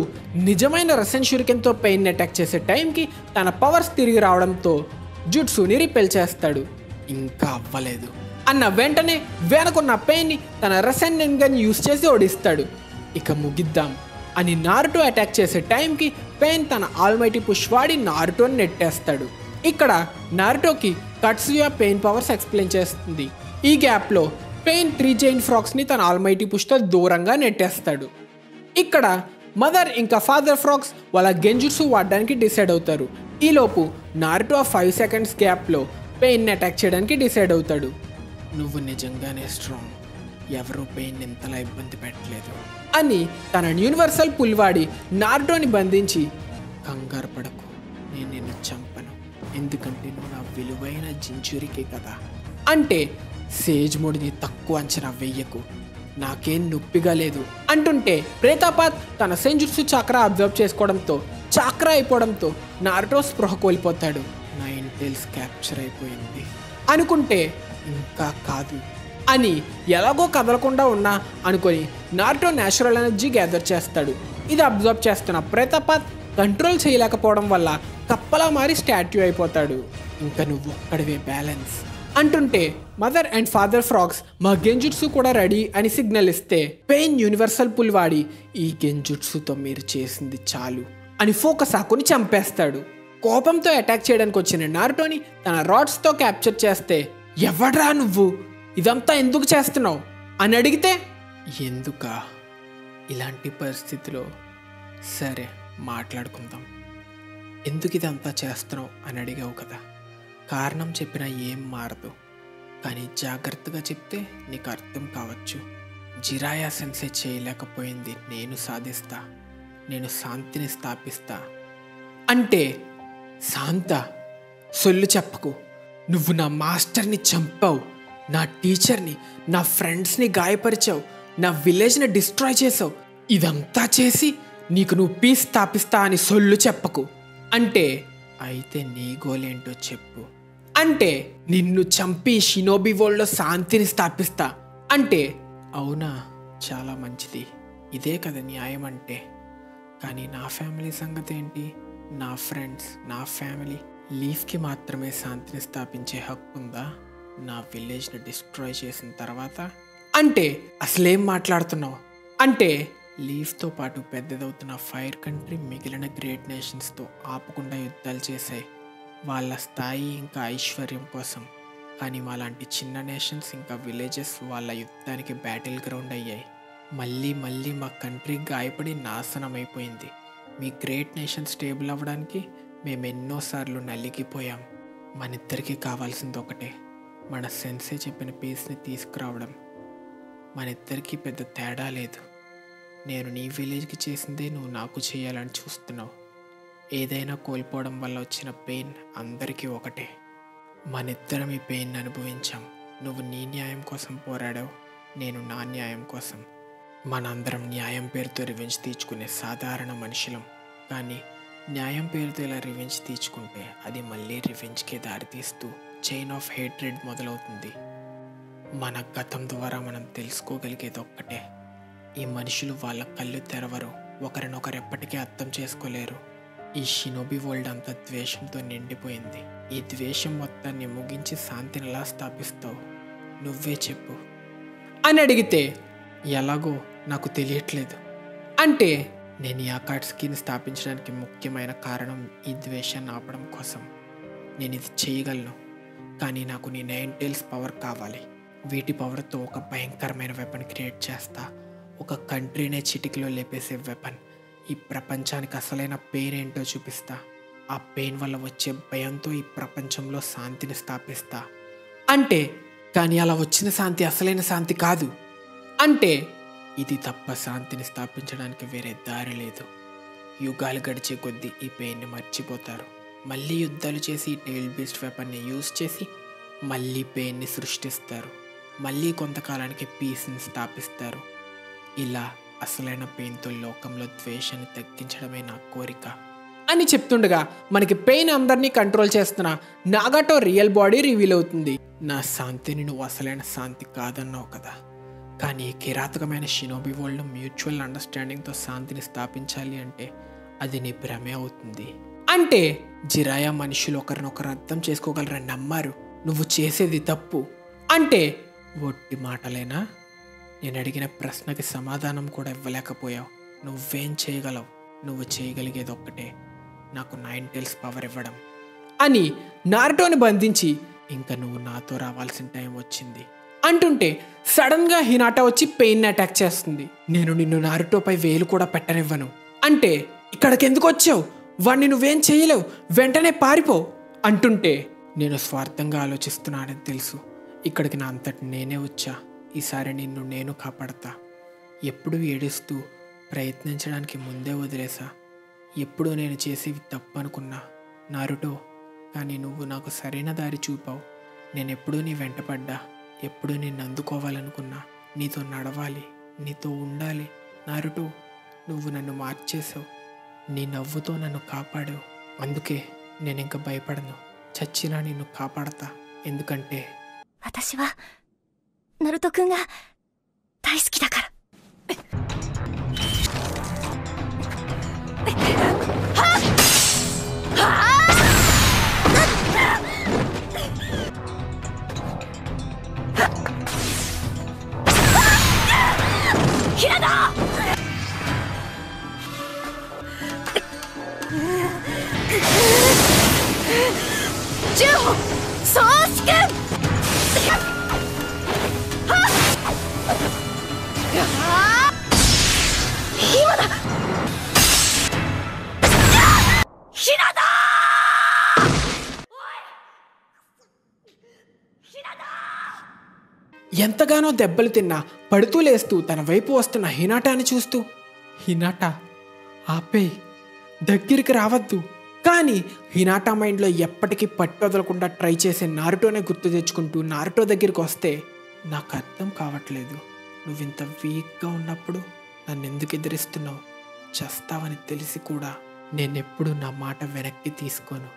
నిజమైన రసన్ షురికెన్తో పెయిన్ అటాక్ చేసే టైంకి తన పవర్స్ తిరిగి రావడంతో జుట్సుని రిపెల్ చేస్తాడు. ఇంకా అవ్వలేదు అన్న వెంటనే వెనకున్న పెయిన్ని తన రసన్ నెన్గన్ యూస్ చేసి ఓడిస్తాడు. ఇక ముగిద్దాం అని నారుటో అటాక్ చేసే టైంకి పెయిన్ తన ఆల్మైటీ పుష్ వాడి నారుటోని నెట్టేస్తాడు. ఇక్కడ నారుటోకి కట్సుయా పెయిన్ పవర్స్ ఎక్స్ప్లెయిన్ చేస్తుంది. ఈ గ్యాప్లో పెయిన్ 3 జైంట్ ఫ్రాగ్స్ని తన ఆల్మైటీ పుష్తో దూరంగా నెట్టేస్తాడు. ఇక్కడ మదర్ ఇంకా ఫాదర్ ఫ్రాగ్స్ వాళ్ళ గెంజుట్సు వాడడానికి డిసైడ్ అవుతారు. ఈలోపు నారుటో 5 సెకండ్స్ గ్యాప్లో పెయిన్ని అటాక్ చేయడానికి డిసైడ్ అవుతాడు. నువ్వు నిజంగానే స్ట్రాంగ్, ఎవరూ పెయిన్ ఇంతలా ఇబ్బంది పెట్టలేదు అని తన యూనివర్సల్ పుల్ వాడి నారుటోని బంధించి కంగారు పడకు, నేను నిన్ను చంపను, ఎందుకంటే నువ్వు నా విలువైన జించురికే కదా అంటే సేజ్ మోడ్ని తక్కువ అంచనా వెయ్యకు, నాకేం నొప్పిగా లేదు అంటుంటే ప్రేతాపాత్ తన సెంజుట్సు చాక్రా అబ్జర్వ్ చేసుకోవడంతో చాక్రా అయిపోవడంతో నారుటో స్పృహ కోల్పోతాడు. 9 టైల్స్ క్యాప్చర్ అయిపోయింది అనుకుంటే ఇంకా కాదు అని ఎలాగో కదలకుండా ఉన్నా అనుకొని నారుటో న్యాచురల్ ఎనర్జీ గ్యాదర్ చేస్తాడు. ఇది అబ్జర్వ్ చేస్తున్న ప్రేతాపాత్ కంట్రోల్ చేయలేకపోవడం వల్ల కప్పలా మారి స్టాట్యూ అయిపోతాడు. ఇంకా నువ్వు ఒక్కడివే బ్యాలెన్స్ అంటుంటే మదర్ అండ్ ఫాదర్ ఫ్రాగ్స్ మా గెంజుట్సు కూడా రెడీ అని సిగ్నల్ ఇస్తే పెయిన్ యూనివర్సల్ పుల్ వాడి ఈ గెంజుట్సుతో మీరు చేసింది చాలు అని ఫోకస్ ఆకుని చంపేస్తాడు. కోపంతో అటాక్ చేయడానికి వచ్చిన నారుటోని తన రాడ్స్తో క్యాప్చర్ చేస్తే ఎవడ్రా నువ్వు, ఇదంతా ఎందుకు చేస్తున్నావు అని అడిగితే ఎందుకా ఇలాంటి పరిస్థితిలో, సరే మాట్లాడుకుందాం, ఎందుకు ఇదంతా చేస్తున్నావు అని అడిగావు కదా. కారణం చెప్పినా ఏం మారదు, కానీ జాగ్రత్తగా చెప్తే నీకు అర్థం కావచ్చు. జిరాయా సెన్సే చేయలేకపోయింది నేను సాధిస్తా, నేను శాంతిని స్థాపిస్తా. అంటే శాంత, సొల్లు చెప్పకు. నువ్వు నా మాస్టర్ని చంపావు, నా టీచర్ని, నా ఫ్రెండ్స్ని గాయపరిచావు, నా విలేజ్ని డిస్ట్రాయ్ చేసావు. ఇదంతా చేసి నీకు నువ్వు పీస్ స్థాపిస్తా అని సొల్లు చెప్పకు. అంటే అయితే నీ గోలేంటో చెప్పు. అంటే నిన్ను చంపి షినోబి వరల్డ్లో శాంతిని స్థాపిస్తా. అంటే అవునా, చాలా మంచిది, ఇదే కదా న్యాయం అంటే. కానీ నా ఫ్యామిలీ సంగతి ఏంటి? నా ఫ్రెండ్స్, నా ఫ్యామిలీ, లీఫ్కి మాత్రమే శాంతిని స్థాపించే హక్కు ఉందా నా విలేజ్ని డిస్ట్రాయ్ చేసిన తర్వాత? అంటే అసలేం మాట్లాడుతున్నావు? అంటే లీఫ్తో పాటు పెద్దదవుతున్న ఫైర్ కంట్రీ మిగిలిన గ్రేట్ నేషన్స్తో ఆపకుండా యుద్ధాలు చేశాయి వాళ్ళ స్థాయి ఇంకా ఐశ్వర్యం కోసం. కానీ మాలాంటి చిన్న నేషన్స్ ఇంకా విలేజెస్ వాళ్ళ యుద్ధానికి బ్యాటిల్ గ్రౌండ్ అయ్యాయి. మళ్ళీ మళ్ళీ మా కంట్రీ గాయపడి నాశనం అయిపోయింది. మీ గ్రేట్ నేషన్ స్టేబుల్ అవ్వడానికి మేము ఎన్నోసార్లు నలిగిపోయాం. మన ఇద్దరికీ కావాల్సింది ఒకటే, మన సెన్సే చెప్పిన పీస్ని తీసుకురావడం. మన ఇద్దరికీ పెద్ద తేడా లేదు. నేను నీ విలేజ్కి చేసిందే నువ్వు నాకు చేయాలని చూస్తున్నావు. ఏదైనా కోల్పోవడం వల్ల వచ్చిన పెయిన్ అందరికీ ఒకటే. మనిద్దరం ఈ పెయిన్ అనుభవించాం. నువ్వు నీ న్యాయం కోసం పోరాడావు, నేను నా న్యాయం కోసం. మనందరం న్యాయం పేరుతో రివెంజ్ తీర్చుకునే సాధారణ మనుషులం. కానీ న్యాయం పేరుతో ఇలా రివెంజ్ తీర్చుకుంటే అది మళ్ళీ రివెంజ్కే దారితీస్తూ చైన్ ఆఫ్ హేట్రెడ్ మొదలవుతుంది. మన గతం ద్వారా మనం తెలుసుకోగలిగేది ఒక్కటే, ఈ మనుషులు వాళ్ళ కళ్ళు తెరవరు, ఒకరినొకరు ఎప్పటికీ అర్థం చేసుకోలేరు. ఈ షినోబి వరల్డ్ అంతా ద్వేషంతో నిండిపోయింది. ఈ ద్వేషం మొత్తాన్ని ముగించి శాంతిని ఎలా స్థాపిస్తావు? నువ్వే చెప్పు అని అడిగితే, ఎలాగో నాకు తెలియట్లేదు. అంటే నేను ఈ అకాట్సుకీని స్థాపించడానికి ముఖ్యమైన కారణం ఈ ద్వేషాన్ని ఆపడం కోసం. నేను ఇది చేయగలను, కానీ నాకు నీ 9 టైల్స్ పవర్ కావాలి. వీటి పవర్తో ఒక భయంకరమైన వెపన్ క్రియేట్ చేస్తా, ఒక కంట్రీనే చిటికలో లేపేసే వెపన్. ఈ ప్రపంచానికి అసలైన పెయిన్ ఏంటో చూపిస్తా. ఆ పెయిన్ వల్ల వచ్చే భయంతో ఈ ప్రపంచంలో శాంతిని స్థాపిస్తా. అంటే కానీ అలా వచ్చిన శాంతి అసలైన శాంతి కాదు. అంటే ఇది తప్ప శాంతిని స్థాపించడానికి వేరే దారి లేదు. యుగాలు గడిచే కొద్దీ ఈ పెయిన్ని మర్చిపోతారు. మళ్ళీ యుద్ధాలు చేసి ఈ టైల్ బేస్డ్ వెపన్ని యూజ్ చేసి మళ్ళీ పెయిన్ని సృష్టిస్తారు. మళ్ళీ కొంతకాలానికి పీస్ని స్థాపిస్తారు. ఇలా అసలైన పెయిన్తో లోకంలో ద్వేషాన్ని తగ్గించడమే నా కోరిక అని చెప్తుండగా మనకి పెయిన్ అందరినీ కంట్రోల్ చేస్తున్న నాగాటో రియల్ బాడీ రివీల్ అవుతుంది. నా శాంతిని నువ్వు అసలైన శాంతి కాదన్నావు కదా, కానీ కిరాతకమైన షినోబి వరల్డ్ మ్యూచువల్ అండర్స్టాండింగ్తో శాంతిని స్థాపించాలి అంటే అది నీ భ్రమే అవుతుంది. అంటే జిరాయా మనుషులు ఒకరినొకరు అర్థం చేసుకోగలరని నమ్మారు. నువ్వు చేసేది తప్పు. అంటే ఒట్టి మాటలేనా? నేను అడిగిన ప్రశ్నకి సమాధానం కూడా ఇవ్వలేకపోయావు. నువ్వేం చేయగలవు? నువ్వు చేయగలిగేది ఒక్కటే, నాకు 9 టైల్స్ పవర్ ఇవ్వడం అని నారుటోని బంధించి, ఇంకా నువ్వు నాతో రావాల్సిన టైం వచ్చింది అంటుంటే సడన్గా హినాటా వచ్చి పెయిన్ అటాక్ చేస్తుంది. నేను నిన్ను నారుటోపై వేలు కూడా పెట్టనివ్వను. అంటే ఇక్కడికి ఎందుకు వచ్చావు? వాణ్ణి నువ్వేం చేయలేవు, వెంటనే పారిపో అంటుంటే, నేను స్వార్థంగా ఆలోచిస్తున్నానని తెలుసు. ఇక్కడికి నా అంతటి నేనే వచ్చా. ఈసారి నిన్ను నేను కాపాడతా. ఎప్పుడూ ఏడుస్తూ ప్రయత్నించడానికి ముందే వదిలేసా. ఎప్పుడూ నేను చేసేవి తప్పు అనుకున్నా నారుటో, కానీ నువ్వు నాకు సరైన దారి చూపావు. నేను ఎప్పుడూ నీ వెంటపడ్డా, ఎప్పుడూ నిన్ను అందుకోవాలనుకున్నా, నీతో నడవాలి, నీతో ఉండాలి. నారుటో, నువ్వు నన్ను మార్చేసావు. నీ నవ్వుతో నన్ను కాపాడావు. అందుకే నేను ఇంకా భయపడను. చచ్చినా నిన్ను కాపాడతా. ఎందుకంటే 私はナルト君が大好きだから。平田！ジュンホ宗志君！今だ！ひなだ！ ఎంతగానో దెబ్బలు తిన్నా పడుతూ లేస్తూ తన వైపు వస్తున్న హినాటాని చూస్తూ, హినాటా ఆపే, దగ్గరికి రావద్దు. కానీ హినాటా మైండ్లో ఎప్పటికీ పట్టుదలకుండా ట్రై చేసే నారుటోనే గుర్తు తెచ్చుకుంటూ నారుటో దగ్గరికి వస్తే, నాకు అర్థం కావట్లేదు, నువ్వు ఇంత వీక్గా ఉన్నప్పుడు నన్ను ఎందుకు ఎదిరిస్తున్నావు? చేస్తావని తెలిసి కూడా నేనెప్పుడు నా మాట వెనక్కి తీసుకోను,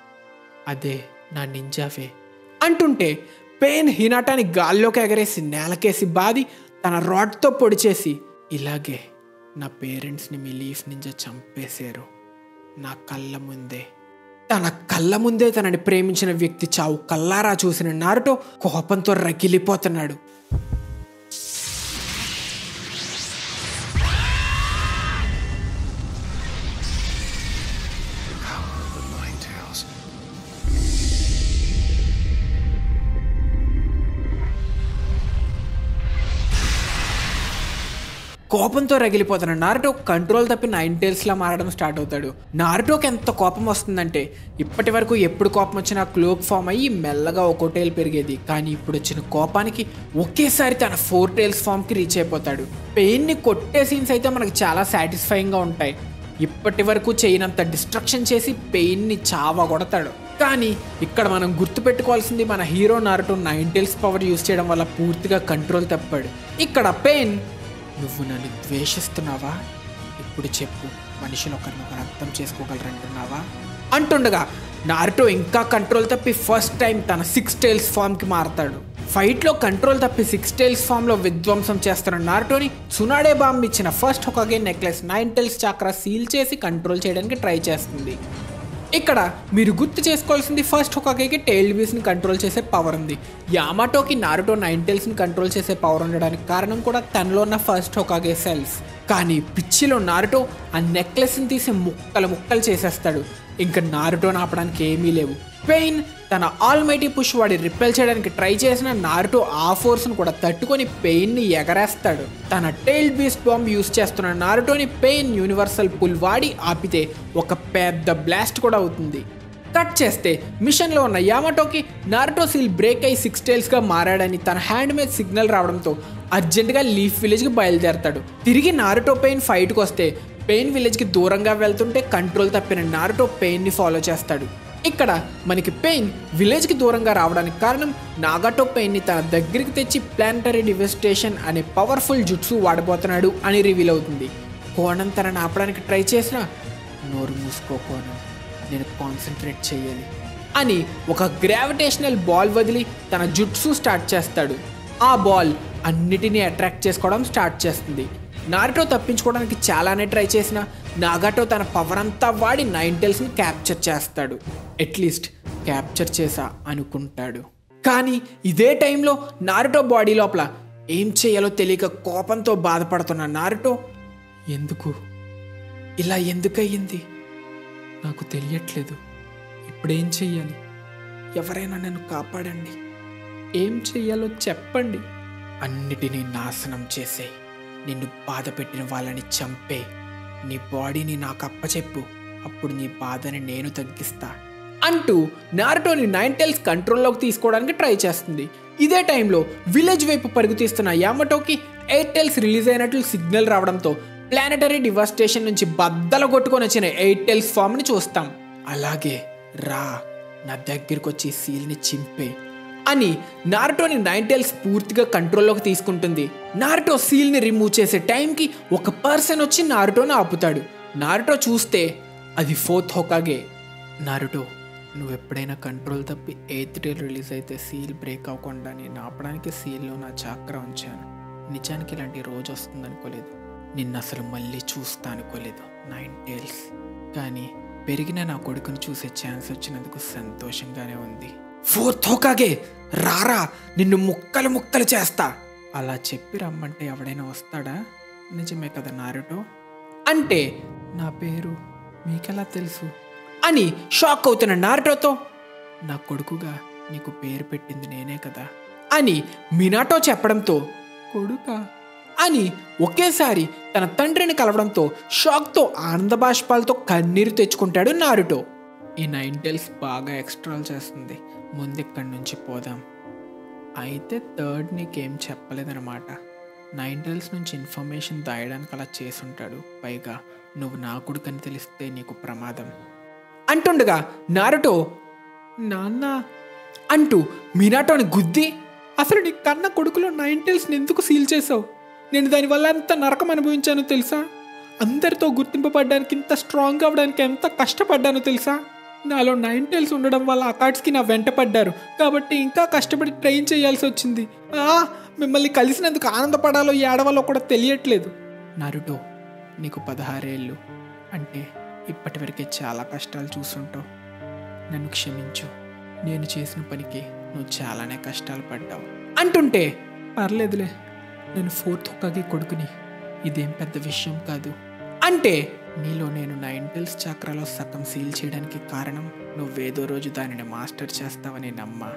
అదే నా నింజావే అంటుంటే పెయిన్ హినాటాని గాల్లోకి ఎగరేసి నేలకేసి బాది తన రాడ్తో పొడి చేసి, ఇలాగే నా పేరెంట్స్ని మీ లీఫ్ నింజా చంపేశారు నా కళ్ళ ముందే. తన కళ్ళ ముందే తనని ప్రేమించిన వ్యక్తి చావు కల్లారా చూసిన నారుటో కోపంతో రగిలిపోతున్నాడు. కోపంతో రగిలిపోతున్న నారుటో కంట్రోల్ తప్పి నైన్ టైల్స్లా మారడం స్టార్ట్ అవుతాడు. నారుటోకి ఎంత కోపం వస్తుందంటే, ఇప్పటి వరకు ఎప్పుడు కోపం వచ్చినా క్లోక్ ఫామ్ అయ్యి మెల్లగా ఒక్కో టైల్ పెరిగేది, కానీ ఇప్పుడు వచ్చిన కోపానికి ఒకేసారి తన 4 టైల్స్ ఫామ్కి రీచ్ అయిపోతాడు. పెయిన్ని కొట్టే సీన్స్ అయితే మనకు చాలా సాటిస్ఫైయింగ్గా ఉంటాయి. ఇప్పటి వరకు చేయనంత డిస్ట్రక్షన్ చేసి పెయిన్ని చావా కొడతాడు. కానీ ఇక్కడ మనం గుర్తుపెట్టుకోవాల్సింది, మన hero Naruto 9 tiles power use చేయడం వల్ల పూర్తిగా కంట్రోల్ తప్పాడు. ఇక్కడ పెయిన్, నువ్వు నన్ను ద్వేషిస్తున్నావా? ఇప్పుడు చెప్పు, మనుషులు ఒకరినొకరు అర్థం చేసుకోగలరంటున్నావా అంటుండగా నారుటో ఇంకా కంట్రోల్ తప్పి ఫస్ట్ టైం తన 6 టైల్స్ ఫామ్కి మారతాడు. ఫైట్లో కంట్రోల్ తప్పి 6 టైల్స్ ఫామ్లో విధ్వంసం చేస్తున్న నారుటోని సునాడే బాంబ్ ఇచ్చిన ఫస్ట్ హోకాగే నెక్లెస్ 9 టైల్స్ చాక్రా సీల్ చేసి కంట్రోల్ చేయడానికి ట్రై చేస్తుంది. ఇక్కడ మీరు గుర్తు చేసుకోవాల్సింది, ఫస్ట్ హోకాగేకి టైల్డ్ బీస్ని కంట్రోల్ చేసే పవర్ ఉంది. యామాటోకి నారుటో 9 టైల్స్ని కంట్రోల్ చేసే పవర్ ఉండడానికి కారణం కూడా తనలో ఉన్న ఫస్ట్ హోకాగే సెల్స్. కానీ పిచ్చిలో నారుటో ఆ నెక్లెస్ని తీసి ముక్కలు ముక్కలు చేసేస్తాడు. ఇంకా నారుటోని ఆపడానికి ఏమీ లేవు. పెయిన్ తన ఆల్మైటీ పుష్ వాడి రిపెల్ చేయడానికి ట్రై చేసిన నారుటో ఆ ఫోర్స్ను కూడా తట్టుకొని పెయిన్ని ఎగరేస్తాడు. తన టైల్డ్ బీస్ట్ బాంబ్ యూజ్ చేస్తున్న నారుటోని పెయిన్ యూనివర్సల్ పుల్ వాడి ఆపితే ఒక పెద్ద బ్లాస్ట్ కూడా అవుతుంది. కట్ చేస్తే మిషన్లో ఉన్న యామాటోకి నారుటో సీల్ బ్రేక్ అయి 6 టైల్స్గా మారాడని తన హ్యాండ్ మీద సిగ్నల్ రావడంతో అర్జెంటుగా లీఫ్ విలేజ్కి బయలుదేరతాడు. తిరిగి నారుటో పెయిన్ ఫైట్కి వస్తే పెయిన్ విలేజ్కి దూరంగా వెళ్తుంటే కంట్రోల్ తప్పిన నారుటో పెయిన్ని ఫాలో చేస్తాడు. ఇక్కడ మనకి పెయిన్ విలేజ్కి దూరంగా రావడానికి కారణం, నాగాటో పెయిన్ని తన దగ్గరికి తెచ్చి ప్లానటరీ డివెస్టేషన్ అనే పవర్ఫుల్ జుట్సు వాడబోతున్నాడు అని రివీల్ అవుతుంది. కోణం తనని ఆపడానికి ట్రై చేసిన, నోరు మూసుకో కోణం, నేను కాన్సన్ట్రేట్ చేయాలి అని ఒక గ్రావిటేషనల్ బాల్ వదిలి తన జుట్సు స్టార్ట్ చేస్తాడు. ఆ బాల్ అన్నిటినీ అట్రాక్ట్ చేసుకోవడం స్టార్ట్ చేస్తుంది. నారుటో తప్పించుకోవడానికి చాలానే ట్రై చేసిన నాగాటో తన పవర్ అంతా వాడి 9 టైల్స్ని క్యాప్చర్ చేస్తాడు. అట్లీస్ట్ క్యాప్చర్ చేసా అనుకుంటాడు. కానీ ఇదే టైంలో నారుటో బాడీ లోపల ఏం చేయాలో తెలియక కోపంతో బాధపడుతున్న నారుటో, ఇలా ఎందుకయ్యింది నాకు తెలియట్లేదు, ఇప్పుడేం చెయ్యాలి? ఎవరైనా నన్ను కాపాడండి, ఏం చెయ్యాలో చెప్పండి, అన్నిటినీ నాశనం చేసే, నిన్ను బాధ పెట్టిన వాళ్ళని చంపే, నీ బాడీని నాకు అప్పచెప్పు, అప్పుడు నీ బాధని నేను తగ్గిస్తా అంటూ నారుటోని 9 టైల్స్ కంట్రోల్లోకి తీసుకోవడానికి ట్రై చేస్తుంది. ఇదే టైంలో విలేజ్ వైపు పరుగు తీస్తున్న యామాటోకి 8 టైల్స్ రిలీజ్ అయినట్లు సిగ్నల్ రావడంతో ప్లానటరీ డివాస్టేషన్ నుంచి బద్దలు కొట్టుకొని వచ్చిన 8 టైల్స్ ఫామ్ని చూస్తాం. అలాగే రా, నా దగ్గరకు వచ్చి సీల్ని చింపే అని నారుటోని 9 టైల్స్ పూర్తిగా కంట్రోల్లోకి తీసుకుంటుంది. నారుటో సీల్ని రిమూవ్ చేసే టైంకి ఒక పర్సన్ వచ్చి నారుటోని ఆపుతాడు. నారుటో చూస్తే అది 4th హోకాగే. నారుటో, నువ్వు ఎప్పుడైనా కంట్రోల్ తప్పి 8th టైల్ రిలీజ్ అయితే సీల్ బ్రేక్ అవ్వకుండా నేను ఆపడానికి సీల్లో నా చాక్రా ఉంచాను. నిజానికి ఇలాంటి రోజు వస్తుంది అనుకోలేదు, నిన్ను అసలు మళ్ళీ చూస్తా అనుకోలేదు 9 టైల్స్. కానీ పెరిగిన నా కొడుకుని చూసే ఛాన్స్ వచ్చినందుకు సంతోషంగానే ఉంది. 4th హోకాగే, రారా, నిన్ను ముక్కలు ముక్కలు చేస్తా అలా చెప్పి రమ్మంటే ఎవడైనా వస్తాడా? నిజమే కదా నారుటో అంటే, నా పేరు మీకెలా తెలుసు అని షాక్ అవుతున్న నారుటోతో, నా కొడుకుగా నీకు పేరు పెట్టింది నేనే కదా అని మినాటో చెప్పడంతో, కొడుకా అని ఒకేసారి తన తండ్రిని కలవడంతో షాక్తో ఆనంద బాష్పాలతో కన్నీరు తెచ్చుకుంటాడు నారుటో. ఈ 9 టైల్స్ బాగా ఎక్స్ట్రాల్ చేస్తుంది, ముందు ఇక్కడి నుంచి పోదాం అయితే థర్డ్ నీకేం చెప్పలేదన్నమాట. 9 టైల్స్ నుంచి ఇన్ఫర్మేషన్ దాయడానికి అలా చేసుంటాడు. పైగా నువ్వు నా కొడుకని తెలిస్తే నీకు ప్రమాదం అంటుండగా నారుటో నాన్న అంటూ మినాటోని గుద్ది, అసలు నీ కన్న కొడుకులో 9 టైల్స్ని ఎందుకు సీల్ చేసావు? నేను దానివల్ల ఎంత నరకం అనుభవించానో తెలుసా? అందరితో గుర్తింపబడడానికి, ఇంత స్ట్రాంగ్ అవ్వడానికి ఎంత కష్టపడ్డానో తెలుసా? నాలో 9 టైల్స్ ఉండడం వల్ల అకార్డ్స్కి నా వెంట పడ్డారు కాబట్టి ఇంకా కష్టపడి ట్రైన్ చేయాల్సి వచ్చింది. మిమ్మల్ని కలిసినందుకు ఆనందపడాలో ఏడవాలో కూడా తెలియట్లేదు. నారుటో, నీకు 16 ఏళ్ళు అంటే ఇప్పటివరకే చాలా కష్టాలు చూసుంటావు. నన్ను క్షమించు, నేను చేసిన పనికి నువ్వు చాలానే కష్టాలు పడ్డావు అంటుంటే, పర్లేదులే, నేను 4th హోకాగే కొడుకుని, ఇదేం పెద్ద విషయం కాదు అంటే, నీలో నేను 9 టైల్స్ చక్రాలో సగం సీల్ చేయడానికి కారణం నువ్వేదో రోజు దానిని మాస్టర్ చేస్తావని నమ్మా.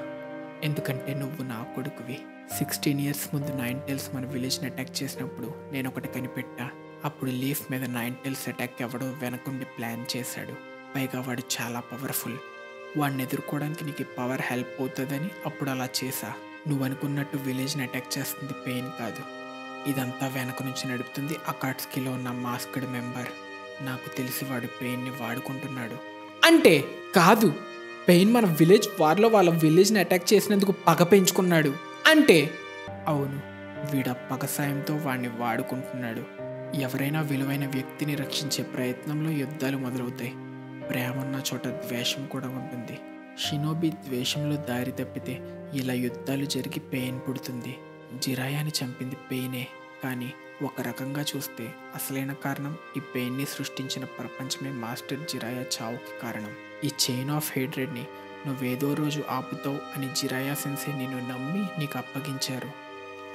ఎందుకంటే నువ్వు నా కొడుకువి. 16 ఇయర్స్ ముందు 9 టైల్స్ మన విలేజ్ని అటాక్ చేసినప్పుడు నేను ఒకటి కనిపెట్టా. అప్పుడు లీఫ్ మీద 9 టైల్స్ అటాక్ ఎవడో వెనకుండి ప్లాన్ చేశాడు. పైగా వాడు చాలా పవర్ఫుల్. వాడిని ఎదుర్కోవడానికి నీకు పవర్ హెల్ప్ అవుతుందని అప్పుడు అలా చేశా. నువ్వు అనుకున్నట్టు విలేజ్ని అటాక్ చేస్తుంది పెయిన్ కాదు. ఇదంతా వెనక నుంచి నడుపుతుంది అకాట్స్కీలో ఉన్న మాస్క్డ్ మెంబర్. నాకు తెలిసి వాడు పెయిన్ని వాడుకుంటున్నాడు అంటే, కాదు, పెయిన్ మన విలేజ్ వార్లో వాళ్ళ విలేజ్ని అటాక్ చేసినందుకు పగ పెంచుకున్నాడు అంటే, అవును, వీడ పగ సాయంతో వాడిని వాడుకుంటున్నాడు. ఎవరైనా విలువైన వ్యక్తిని రక్షించే ప్రయత్నంలో యుద్ధాలు మొదలవుతాయి. ప్రేమ ఉన్న చోట ద్వేషం కూడా ఉంటుంది. షినోబి ద్వేషంలో దారి తప్పితే ఇలా యుద్ధాలు జరిగి పెయిన్ పుడుతుంది. జిరాయాని చంపింది పెయినే, కానీ ఒక రకంగా చూస్తే అసలైన కారణం ఈ పెయిన్ని సృష్టించిన ప్రపంచమే మాస్టర్ జిరాయా చావుకి కారణం. ఈ చైన్ ఆఫ్ హేట్రెడ్ని నువ్వేదో రోజు ఆపుతావు అని జిరాయా సెన్సే నిన్ను నమ్మి నీకు అప్పగించారు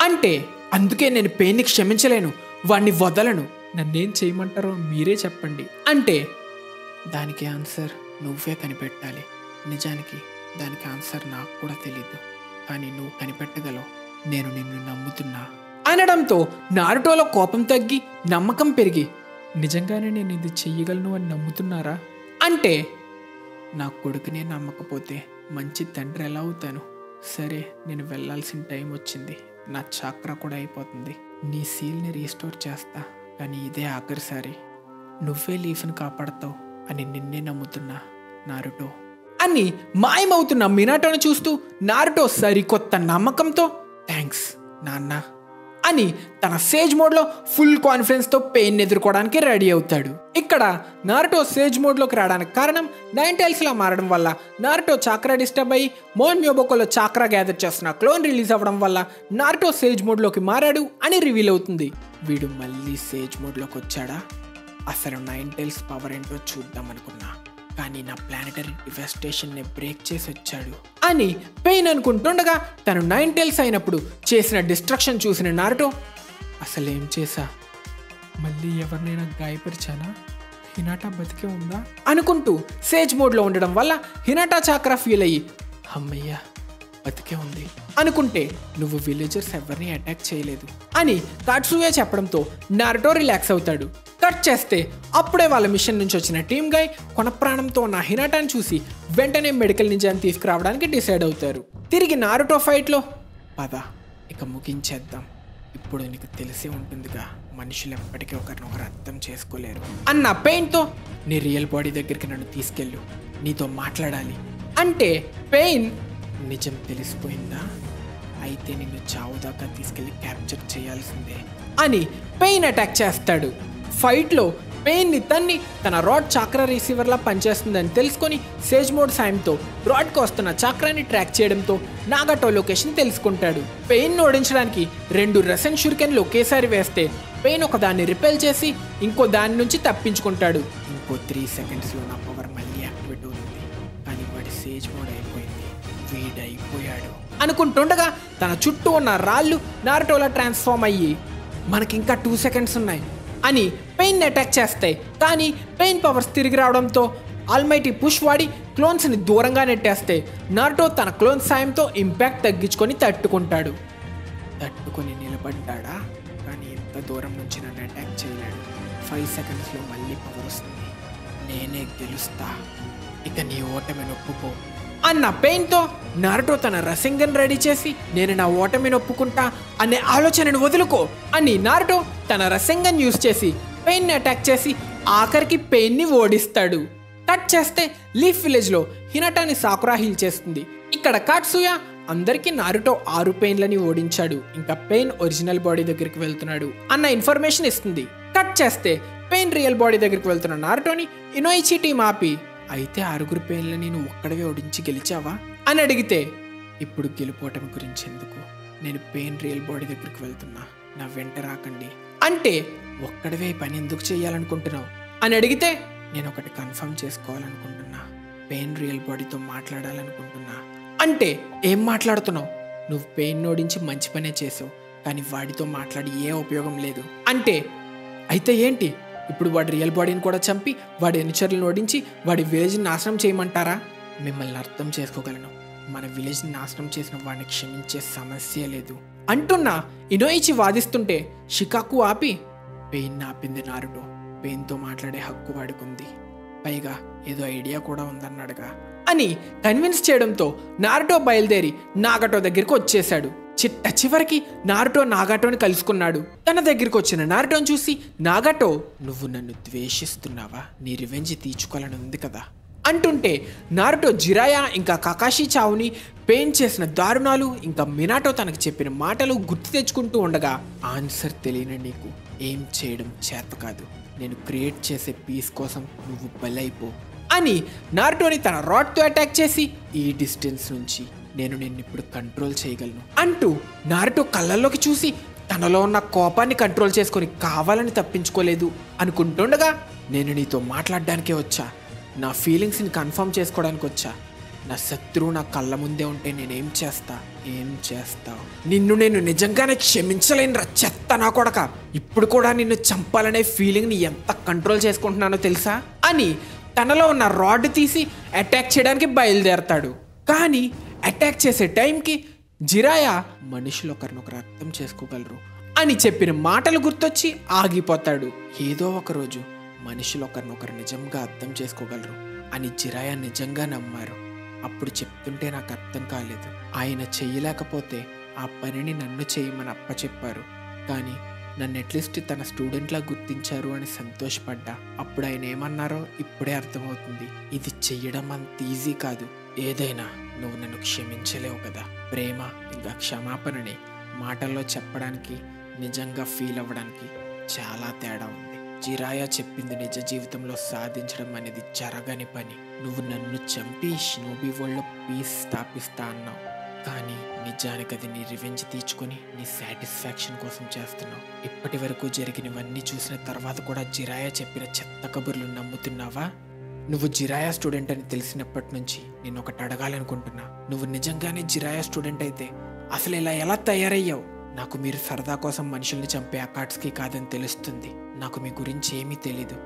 అంటే, అందుకే నేను పెయిన్ని క్షమించలేను, వాణ్ణి వదలను. నన్నేం చేయమంటారో మీరే చెప్పండి అంటే, దానికి ఆన్సర్ నువ్వే కనిపెట్టాలి. నిజానికి దానికి ఆన్సర్ నాకు కూడా తెలీదు, కానీ నువ్వు కనిపెట్టగలవు. నేను నిన్ను నమ్ముతున్నా అనడంతో నారుటోలో కోపం తగ్గి నమ్మకం పెరిగి, నిజంగానే నేను ఇది చెయ్యగలను అని నమ్ముతున్నారా అంటే, నా కొడుకునే నమ్మకపోతే మంచి తండ్రి ఎలా అవుతాను? సరే, నేను వెళ్ళాల్సిన టైం వచ్చింది. నా చాక్రా కూడా అయిపోతుంది. నీ సీల్ని రీస్టోర్ చేస్తా, కానీ ఇదే ఆఖరిసారి. నువ్వే లీఫ్ని కాపాడతావు అని నిన్నే నమ్ముతున్నా నారుటో అని మాయమవుతున్న మినాటోని చూస్తూ నారుటో సరికొత్త నమ్మకంతో, థ్యాంక్స్ నాన్న అని తన సేజ్ మోడ్లో ఫుల్ కాన్ఫిడెన్స్తో పెయిన్ ఎదుర్కోవడానికి రెడీ అవుతాడు. ఇక్కడ నారుటో సేజ్ మోడ్లోకి రావడానికి కారణం 9 టైల్స్లా మారడం వల్ల నారుటో చాక్రా డిస్టర్బ్ అయ్యి మోన్ మ్యోబోకోలో చాక్రా గ్యాదర్ చేస్తున్న క్లోన్ రిలీజ్ అవ్వడం వల్ల నారుటో సేజ్ మోడ్లోకి మారాడు అని రివీల్ అవుతుంది. వీడు మళ్ళీ సేజ్ మోడ్లోకి వచ్చాడా? అసలు 9 టైల్స్ పవర్ ఏంటో చూద్దాం అనుకున్నా, కానీ నా ప్లానెటరీ డివాస్టేషన్ని బ్రేక్ చేసి వచ్చాడు అని పెయిన్ అనుకుంటుండగా తను 9 టైల్స్ అయినప్పుడు చేసిన డిస్ట్రక్షన్ చూసిన నారుటో, అసలేం చేశా? మళ్ళీ ఎవరినైనా గాయపరిచానా? హినాటా బతికే ఉందా అనుకుంటూ సేజ్ మోడ్లో ఉండడం వల్ల హినాటా చాక్రా ఫీల్ అయ్యి, అమ్మయ్యా బతికే ఉంది అనుకుంటే, నువ్వు విలేజర్స్ ఎవరిని అటాక్ చేయలేదు అని కాట్సుయే చెప్పడంతో నారుటో రిలాక్స్ అవుతాడు. కట్ చేస్తే అప్పుడే వాళ్ళ మిషన్ నుంచి వచ్చిన టీమ్ గై కొన ప్రాణంతో ఉన్న హినాటాని చూసి వెంటనే మెడికల్ నింజాని తీసుకురావడానికి డిసైడ్ అవుతారు. తిరిగి నారుటో ఫైట్లో, పద ఇక ముగించేద్దాం, ఇప్పుడు నీకు తెలిసే ఉంటుందిగా మనుషులు ఎప్పటికీ ఒకరినొకరు అర్థం చేసుకోలేరు అన్న పెయిన్తో, నీ రియల్ బాడీ దగ్గరికి నన్ను తీసుకెళ్ళు, నీతో మాట్లాడాలి అంటే, పెయిన్ నిజం తెలిసిపోయిందా? అయితే నిన్ను చావు దాకా తీసుకెళ్లి క్యాప్చర్ చేయాల్సిందే అని పెయిన్ అటాక్ చేస్తాడు. ఫైట్లో పెయిన్ని తన్ని తన రాడ్ చాక్రా రిసీవర్లా పనిచేస్తుందని తెలుసుకొని సేజ్ మోడ్ సాయంతో రాడ్కి వస్తున్న చాక్రాని ట్రాక్ చేయడంతో నాగటో లొకేషన్ తెలుసుకుంటాడు. పెయిన్ ఓడించడానికి 2 రెసెన్ షురికెన్లు ఒకేసారి వేస్తే పెయిన్ ఒక దాన్ని రిపెల్ చేసి ఇంకో దాని నుంచి తప్పించుకుంటాడు. ఇంకో 3 సెకండ్స్లో నా పవర్ మళ్ళీ యాక్టివేట్ అవుతుంది, కానీ వాడి సేజ్ మోడ్ అయిపోయింది, వీడైపోయాడు అనుకుంటుండగా తన చుట్టూ ఉన్న రాళ్ళు నారుటోలా ట్రాన్స్ఫార్మ్ అయ్యి, మనకింకా 2 సెకండ్స్ ఉన్నాయి అని పెయిన్ అటాక్ చేస్తాయి. కానీ పెయిన్ పవర్స్ తిరిగి రావడంతో ఆల్మైటీ పుష్ వాడి క్లోన్స్ని దూరంగా నెట్టేస్తే నారుటో తన క్లోన్స్ సాయంతో ఇంపాక్ట్ తగ్గించుకొని తట్టుకుంటాడు. తట్టుకొని నిలబడ్డా, కానీ ఇంత దూరం నుంచి నన్ను అటాక్ చేయలేడు. 5 సెకండ్స్లో మళ్ళీ పవర్ వస్తుంది, నేనే గెలుస్తా, ఇక నీ ఓటమి నొప్పుకో అన్న పెయిన్తో నారుటో తన రసింగన్ రెడీ చేసి నేను నా ఓటమిని ఒప్పుకుంటా అనే ఆలోచనను వదులుకో అని నారుటో తన రసింగన్ యూజ్ చేసి పెయిన్ని అటాక్ చేసి ఆఖరికి పెయిన్ని ఓడిస్తాడు. కట్ చేస్తే లీఫ్ విలేజ్లో హినటాని సాకురా హీల్ చేస్తుంది. ఇక్కడ కాట్సుయా అందరికీ నారుటో 6 పెయిన్లని ఓడించాడు, ఇంకా పెయిన్ ఒరిజినల్ బాడీ దగ్గరికి వెళ్తున్నాడు అన్న ఇన్ఫర్మేషన్ ఇస్తుంది. కట్ చేస్తే పెయిన్ రియల్ బాడీ దగ్గరికి వెళ్తున్న నారుటోని ఇనోయిచి టీం ఆపి, అయితే 6 పెయిన్లని నువ్వు ఒక్కడవే ఓడించి గెలిచావా అని అడిగితే, ఇప్పుడు గెలుపోవటం గురించి ఎందుకు, నేను పెయిన్ రియల్ బాడీ దగ్గరికి వెళ్తున్నా, నా వెంట రాకండి అంటే ఒక్కడవే పని ఎందుకు చేయాలనుకుంటున్నావు అని అడిగితే, నేను ఒకటి కన్ఫర్మ్ చేసుకోవాలనుకుంటున్నా, పెయిన్ రియల్ బాడీతో మాట్లాడాలనుకుంటున్నా అంటే ఏం మాట్లాడుతున్నావు, నువ్వు పెయిన్ ఓడించి మంచి పనే చేసావు కానీ వాడితో మాట్లాడి ఏ ఉపయోగం లేదు అంటే, అయితే ఏంటి ఇప్పుడు వాడి రియల్ బాడీని కూడా చంపి వాడి అనుచరులను ఓడించి వాడి విలేజ్ని నాశనం చేయమంటారా? మిమ్మల్ని అర్థం చేసుకోగలను, మన విలేజ్ని నాశనం చేసిన వాడిని క్షమించే సమస్య లేదు అంటున్నా ఇనోయిచి వాదిస్తుంటే షికాకు ఆపి, పెయిన్ ఆపింది నారుటో, పెయిన్తో మాట్లాడే హక్కు వాడుకుంది, పైగా ఏదో ఐడియా కూడా ఉందన్నాడుగా అని కన్విన్స్ చేయడంతో నారుటో బయలుదేరి నాగటో దగ్గరికి వచ్చేశాడు. చిట్ట చివరికి నారుటో నాగాటోని కలుసుకున్నాడు. తన దగ్గరికి వచ్చిన నారుటోని చూసి, నాగాటో నువ్వు నన్ను ద్వేషిస్తున్నావా, నీ రివెంజ్ తీర్చుకోవాలని ఉంది కదా అంటుంటే, నారుటో జిరాయా ఇంకా కకాషి చావుని, పెయిన్ చేసిన దారుణాలు ఇంకా మినాటో తనకు చెప్పిన మాటలు గుర్తు తెచ్చుకుంటూ ఉండగా, ఆన్సర్ తెలియని నీకు ఏం చేయడం చేత కాదు, నేను క్రియేట్ చేసే పీస్ కోసం నువ్వు బలైపో అని నారుటోని తన రాడ్తో అటాక్ చేసి, ఈ డిస్టెన్స్ నుంచి నేను నిన్నిప్పుడు కంట్రోల్ చేయగలను అంటూ నారుటో కళ్ళల్లోకి చూసి తనలో ఉన్న కోపాన్ని కంట్రోల్ చేసుకొని కావాలని తప్పించుకోలేదు అనుకుంటుండగా, నేను నీతో మాట్లాడడానికే వచ్చా, నా ఫీలింగ్స్ని కన్ఫర్మ్ చేసుకోవడానికి వచ్చా, నా శత్రువు నా కళ్ళ ముందే ఉంటే నేనేం చేస్తా, ఏం చేస్తావు, నిన్ను నేను నిజంగానే క్షమించలేనురా చెత్త నా కొడక, ఇప్పుడు కూడా నిన్ను చంపాలనే ఫీలింగ్ని ఎంత కంట్రోల్ చేసుకుంటున్నానో తెలుసా అని తనలో ఉన్న రాడ్ తీసి అటాక్ చేయడానికి బయలుదేరతాడు. కానీ అటాక్ చేసే టైంకి జిరాయా మనుషులు ఒకరినొకరు అర్థం చేసుకోగలరు అని చెప్పిన మాటలు గుర్తొచ్చి ఆగిపోతాడు. ఏదో ఒక రోజు మనుషులు ఒకరినొకరు నిజంగా అర్థం చేసుకోగలరు అని జిరాయా నిజంగా నమ్మారు. అప్పుడు చెప్తుంటే నాకు అర్థం కాలేదు, ఆయన చెయ్యలేకపోతే ఆ పనిని నన్ను చేయమని అప్పచెప్పారు, కానీ నన్ను అట్లీస్ట్ తన స్టూడెంట్లా గుర్తించారు అని సంతోషపడ్డా. అప్పుడు ఆయన ఏమన్నారో ఇప్పుడే అర్థమవుతుంది, ఇది చెయ్యడం అంత ఈజీ కాదు, ఏదైనా నువ్వు నన్ను క్షమించలేవు కదా. ప్రేమ ఇంకా క్షమాపణని మాటల్లో చెప్పడానికి, నిజంగా ఫీల్ అవ్వడానికి చాలా తేడా ఉంది. జిరాయా చెప్పింది నిజ జీవితంలో సాధించడం అనేది జరగని పని. నువ్వు నన్ను చంపి షినోబి వరల్డ్లో పీస్ స్థాపిస్తా అన్నావు, కానీ నిజానికి అది నీ రివెంజ్ తీర్చుకొని నీ సాటిస్ఫాక్షన్ కోసం చేస్తున్నావు. ఇప్పటి వరకు జరిగినవన్నీ చూసిన తర్వాత కూడా జిరాయా చెప్పిన చెత్త కబుర్లు నమ్ముతున్నావా? నువ్వు జిరాయా స్టూడెంట్ అని తెలిసినప్పటి నుంచి నేను ఒకటి అడగాలనుకుంటున్నా, నువ్వు నిజంగానే జిరాయా స్టూడెంట్ అయితే అసలు ఇలా ఎలా తయారయ్యావు? నాకు మీరు సరదా కోసం మనుషుల్ని చంపే అకాట్స్కి కాదని తెలుస్తుంది, నాకు మీ గురించి ఏమీ తెలీదు,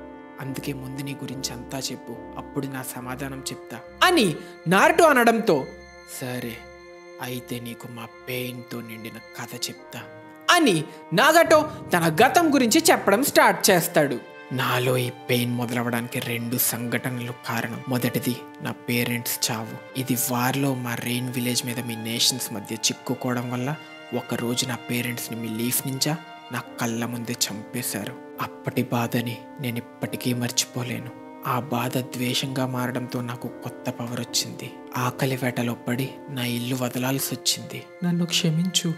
అందుకే ముందు నీ గురించి అంతా చెప్పు, అప్పుడు నా సమాధానం చెప్తా అని నారుటో అనడంతో, సరే అయితే నీకు మా పెయిన్తో నిండిన కథ చెప్తా అని నాగాటో తన గతం గురించి చెప్పడం స్టార్ట్ చేస్తాడు. నాలో ఈ పెయిన్ మొదలవడానికి 2 సంఘటనలు కారణం. మొదటిది నా పేరెంట్స్ చావు. ఇది వార్లో మా రెయిన్ విలేజ్ మీద మీ నేషన్స్ మధ్య చిక్కుకోవడం వల్ల ఒకరోజు నా పేరెంట్స్ని మీ లీఫ్ నుంచా నా కళ్ళ ముందే చంపేశారు. అప్పటి బాధని నేను ఇప్పటికీ మర్చిపోలేను. ఆ బాధ ద్వేషంగా మారడంతో నాకు కొత్త పవర్ వచ్చింది. ఆకలి వేటలో పడి నా ఇల్లు వదలాల్సి వచ్చింది. నన్ను క్షమించు,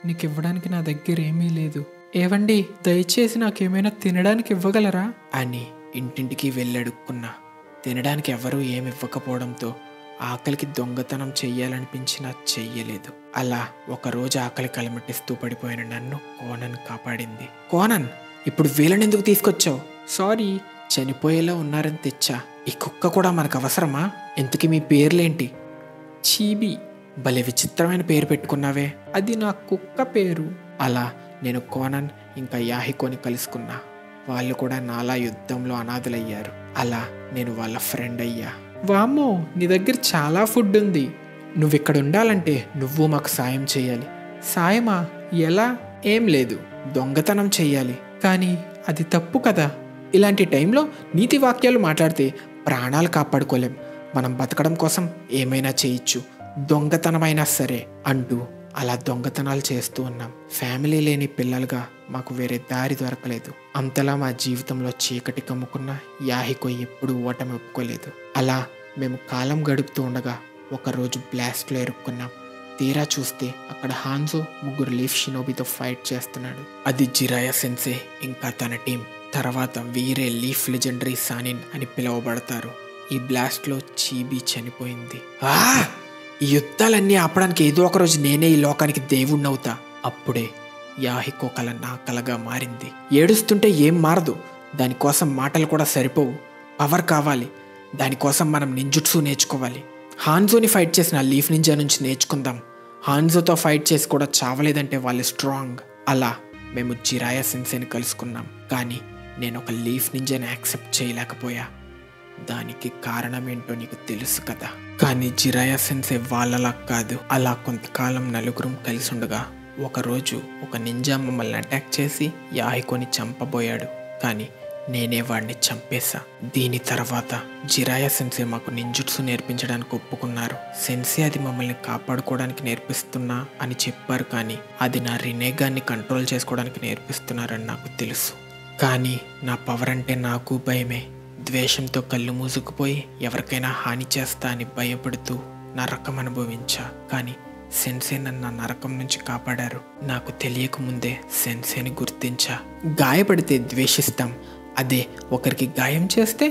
నీకు ఇవ్వడానికి నా దగ్గర ఏమీ లేదు. ఏవండి, దయచేసి నాకేమైనా తినడానికి ఇవ్వగలరా అని ఇంటింటికి వెళ్ళి అడుక్కున్నా. తినడానికి ఎవరూ ఏమి ఇవ్వకపోవడంతో ఆకలికి దొంగతనం చెయ్యాలనిపించినా చెయ్యలేదు. అలా ఒకరోజు ఆకలి కలమటిస్తూ పడిపోయిన నన్ను కోనన్ కాపాడింది. కోనన్, ఇప్పుడు వీళ్ళని ఎందుకు తీసుకొచ్చావు? సారీ, చనిపోయేలా ఉన్నారని తెచ్చా. ఈ కుక్క కూడా మనకు అవసరమా? ఇంతకీ మీ పేర్లేంటి? చీబి. భలే విచిత్రమైన పేరు పెట్టుకున్నావే. అది నా కుక్క పేరు. అలా నేను కోనన్ ఇంకా యాహికోని కలుసుకున్నా. వాళ్ళు కూడా నాలా యుద్ధంలో అనాథలయ్యారు. అలా నేను వాళ్ళ ఫ్రెండ్ అయ్యా. వామ్మో, నీ దగ్గర చాలా ఫుడ్ ఉంది. నువ్వు ఇక్కడ ఉండాలంటే నువ్వు మాకు సాయం చేయాలి. సాయమా? ఎలా? ఏం లేదు, దొంగతనం చెయ్యాలి. కానీ అది తప్పు కదా. ఇలాంటి టైంలో నీతి వాక్యాలు మాట్లాడితే ప్రాణాలు కాపాడుకోలేం. మనం బతకడం కోసం ఏమైనా చేయొచ్చు, దొంగతనమైనా సరే అంటూ అలా దొంగతనాలు చేస్తూ ఉన్నాం. ఫ్యామిలీ లేని పిల్లలుగా మాకు వేరే దారి దొరకలేదు. అంతలా మా జీవితంలో చీకటి కమ్ముకున్న యాహికో ఎప్పుడూ ఓటమి ఒప్పుకోలేదు. అలా మేము కాలం గడుపుతూ ఉండగా ఒకరోజు బ్లాస్ట్లో ఇరుక్కున్నాం. తీరా చూస్తే అక్కడ హాన్జో 3 లీఫ్ షినోబితో ఫైట్ చేస్తున్నాడు. అది జిరాయా సెన్సే ఇంకా తన టీం. తర్వాత వీరే లీఫ్ లెజెండరీ సానిన్ అని పిలువబడతారు. ఈ బ్లాస్ట్లో చీబీ చనిపోయింది. ఈ యుద్ధాలన్నీ ఆపడానికి ఏదో ఒక రోజు నేనే ఈ లోకానికి దేవుణ్ణవుతా. అప్పుడే యాహికో కల నా కలగా మారింది. ఏడుస్తుంటే ఏం మారదు, దానికోసం మాటలు కూడా సరిపోవు. పవర్ కావాలి, దానికోసం మనం నింజుట్సు నేర్చుకోవాలి. హాన్జోని ఫైట్ చేసిన లీఫ్ నింజా నుంచి నేర్చుకుందాం. హాన్జోతో ఫైట్ చేసి కూడా చావలేదంటే వాళ్ళు స్ట్రాంగ్. అలా మేము జిరాయా సెన్సేని కలుసుకున్నాం. కానీ నేను ఒక లీఫ్ నింజాని యాక్సెప్ట్ చేయలేకపోయా. దానికి కారణమేంటో నీకు తెలుసు కదా. కానీ జిరాయా సెన్సే వాళ్ళలా కాదు. అలా కొంతకాలం నలుగురం కలిసి ఉండగా ఒకరోజు ఒక నింజా మమ్మల్ని అటాక్ చేసి యాహికోని చంపబోయాడు. కానీ నేనే వాడిని చంపేశా. దీని తర్వాత జిరాయా సెన్సే మాకు నింజుట్సు నేర్పించడానికి ఒప్పుకున్నారు. సెన్సే అది మమ్మల్ని కాపాడుకోవడానికి నేర్పిస్తున్నా అని చెప్పారు. కానీ అది నా రినేగాన్ని కంట్రోల్ చేసుకోవడానికి నేర్పిస్తున్నారని నాకు తెలుసు. కానీ నా పవర్ అంటే నాకు భయమే. ద్వేషంతో కళ్ళు మూసుకుపోయి ఎవరికైనా హాని చేస్తా అని భయపడుతూ నరకం అనుభవించా. కానీ సెన్సే నన్ను నరకం నుంచి కాపాడారు. నాకు తెలియకముందే సెన్సేని గుర్తించా. గాయపడితే ద్వేషిస్తాం, అదే ఒకరికి గాయం చేస్తే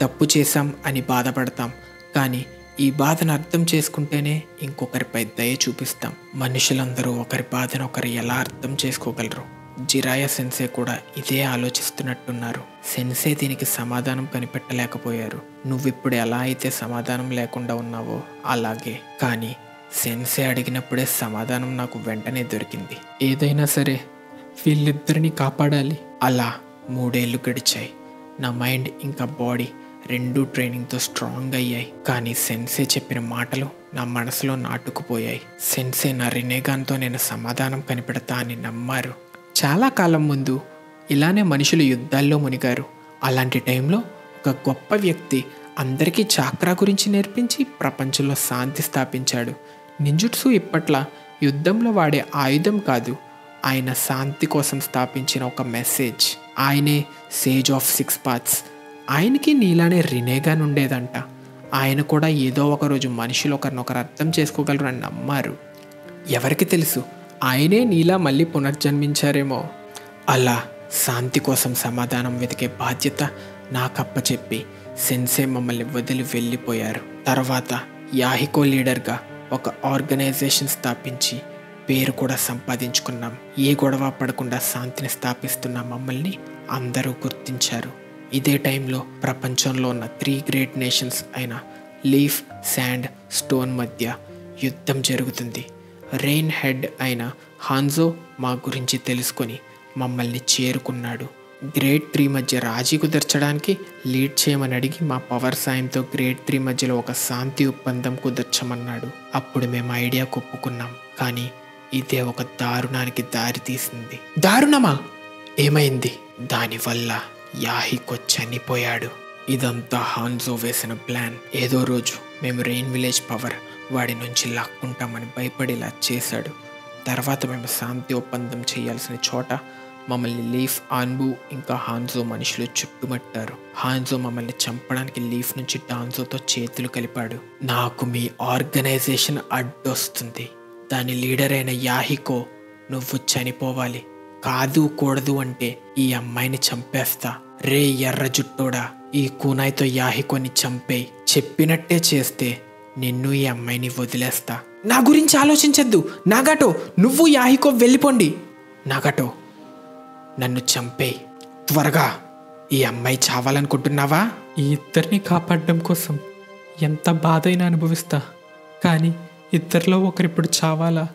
తప్పు చేశాం అని బాధపడతాం. కానీ ఈ బాధను అర్థం చేసుకుంటేనే ఇంకొకరిపై దయ చూపిస్తాం. మనుషులందరూ ఒకరి బాధను ఒకరు ఎలా అర్థం చేసుకోగలరు? జిరాయా సెన్సే కూడా ఇదే ఆలోచిస్తున్నట్టున్నారు. సెన్సే దీనికి సమాధానం కనిపెట్టలేకపోయారు. నువ్విప్పుడు ఎలా అయితే సమాధానం లేకుండా ఉన్నావో అలాగే. కానీ సెన్సే అడిగినప్పుడే సమాధానం నాకు వెంటనే దొరికింది. ఏదైనా సరే వీళ్ళిద్దరిని కాపాడాలి. అలా 3 ఏళ్ళు గడిచాయి. నా మైండ్ ఇంకా బాడీ రెండూ ట్రైనింగ్తో స్ట్రాంగ్ అయ్యాయి. కానీ సెన్సే చెప్పిన మాటలు నా మనసులో నాటుకుపోయాయి. సెన్సే నా రినేగాన్తో నేను సమాధానం కనిపెడతా అని నమ్మారు. చాలా కాలం ముందు ఇలానే మనుషులు యుద్ధాల్లో మునిగారు. అలాంటి టైంలో ఒక గొప్ప వ్యక్తి అందరికీ చాక్రా గురించి నేర్పించి ప్రపంచంలో శాంతి స్థాపించాడు. నింజుట్సు ఇప్పట్లా యుద్ధంలో వాడే ఆయుధం కాదు, ఆయన శాంతి కోసం స్థాపించిన ఒక మెసేజ్. ఆయనే సేజ్ ఆఫ్ 6 పాత్స్. ఆయనకి నీలానే రినేగాన్ ఉండేదంట. ఆయన కూడా ఏదో ఒకరోజు మనుషులు ఒకరినొకరు అర్థం చేసుకోగలరు అని నమ్మారు. ఎవరికి తెలుసు, ఆయనే నీలా మళ్ళీ పునర్జన్మించారేమో. అలా శాంతి కోసం సమాధానం వెతికే బాధ్యత నాకప్పచెప్పి సెన్సే మమ్మల్ని వదిలి వెళ్ళిపోయారు. తర్వాత యాహికో లీడర్గా ఒక ఆర్గనైజేషన్ స్థాపించి పేరు కూడా సంపాదించుకున్నాం. ఏ గొడవ పడకుండా శాంతిని స్థాపిస్తున్న మమ్మల్ని అందరూ గుర్తించారు. ఇదే టైంలో ప్రపంచంలో ఉన్న 3 గ్రేట్ నేషన్స్ అయిన లీఫ్, శాండ్, స్టోన్ మధ్య యుద్ధం జరుగుతుంది. రెయిన్ హెడ్ అయిన హాన్జో మా గురించి తెలుసుకొని మమ్మల్ని చేరుకున్నాడు. గ్రేట్ 3 మధ్య రాజీ కుదర్చడానికి లీడ్ చేయమని అడిగి మా పవర్ సాయంతో గ్రేట్ 3 మధ్యలో ఒక శాంతి ఒప్పందం కుదర్చమన్నాడు. అప్పుడు మేము ఐడియా ఒప్పుకున్నాం. కానీ ఇదే ఒక దారుణానికి దారి తీసింది. దారుణమా? ఏమైంది? దానివల్ల యాహికో చనిపోయాడు. ఇదంతా హాన్జో వేసిన ప్లాన్. ఏదో రోజు మేము రెయిన్ విలేజ్ పవర్ వాడి నుంచి లాక్కుంటామని భయపడేలా చేశాడు. తర్వాత మేము శాంతి ఒప్పందం చేయాల్సిన చోట మమ్మల్ని లీఫ్, ఆన్బు ఇంకా హాన్జో మనుషులు చుట్టుముట్టారు. హాన్జో మమ్మల్ని చంపడానికి లీఫ్ నుంచి డాన్జోతో చేతులు కలిపాడు. నాకు మీ ఆర్గనైజేషన్ అడ్డొస్తుంది, దాని లీడర్ అయిన యాహికో నువ్వు చనిపోవాలి. కాదు కూడదు అంటే ఈ అమ్మాయిని చంపేస్తా. రే ఎర్ర జుట్టోడా, ఈ కూనాయితో యాహికోని చంపేయ్. చెప్పినట్టే చేస్తే నిన్ను ఈ అమ్మాయిని వదిలేస్తా. నా గురించి ఆలోచించద్దు నాగాటో, నువ్వు యాహికో వెళ్ళిపోండి. నాగాటో, నన్ను చంపేయ్ త్వరగా. ఈ అమ్మాయి చావాలనుకుంటున్నావా? ఈ ఇద్దరిని కాపాడడం కోసం ఎంత బాధైనా అనుభవిస్తా. కానీ ఇద్దరిలో ఒకరిప్పుడు చావాలా?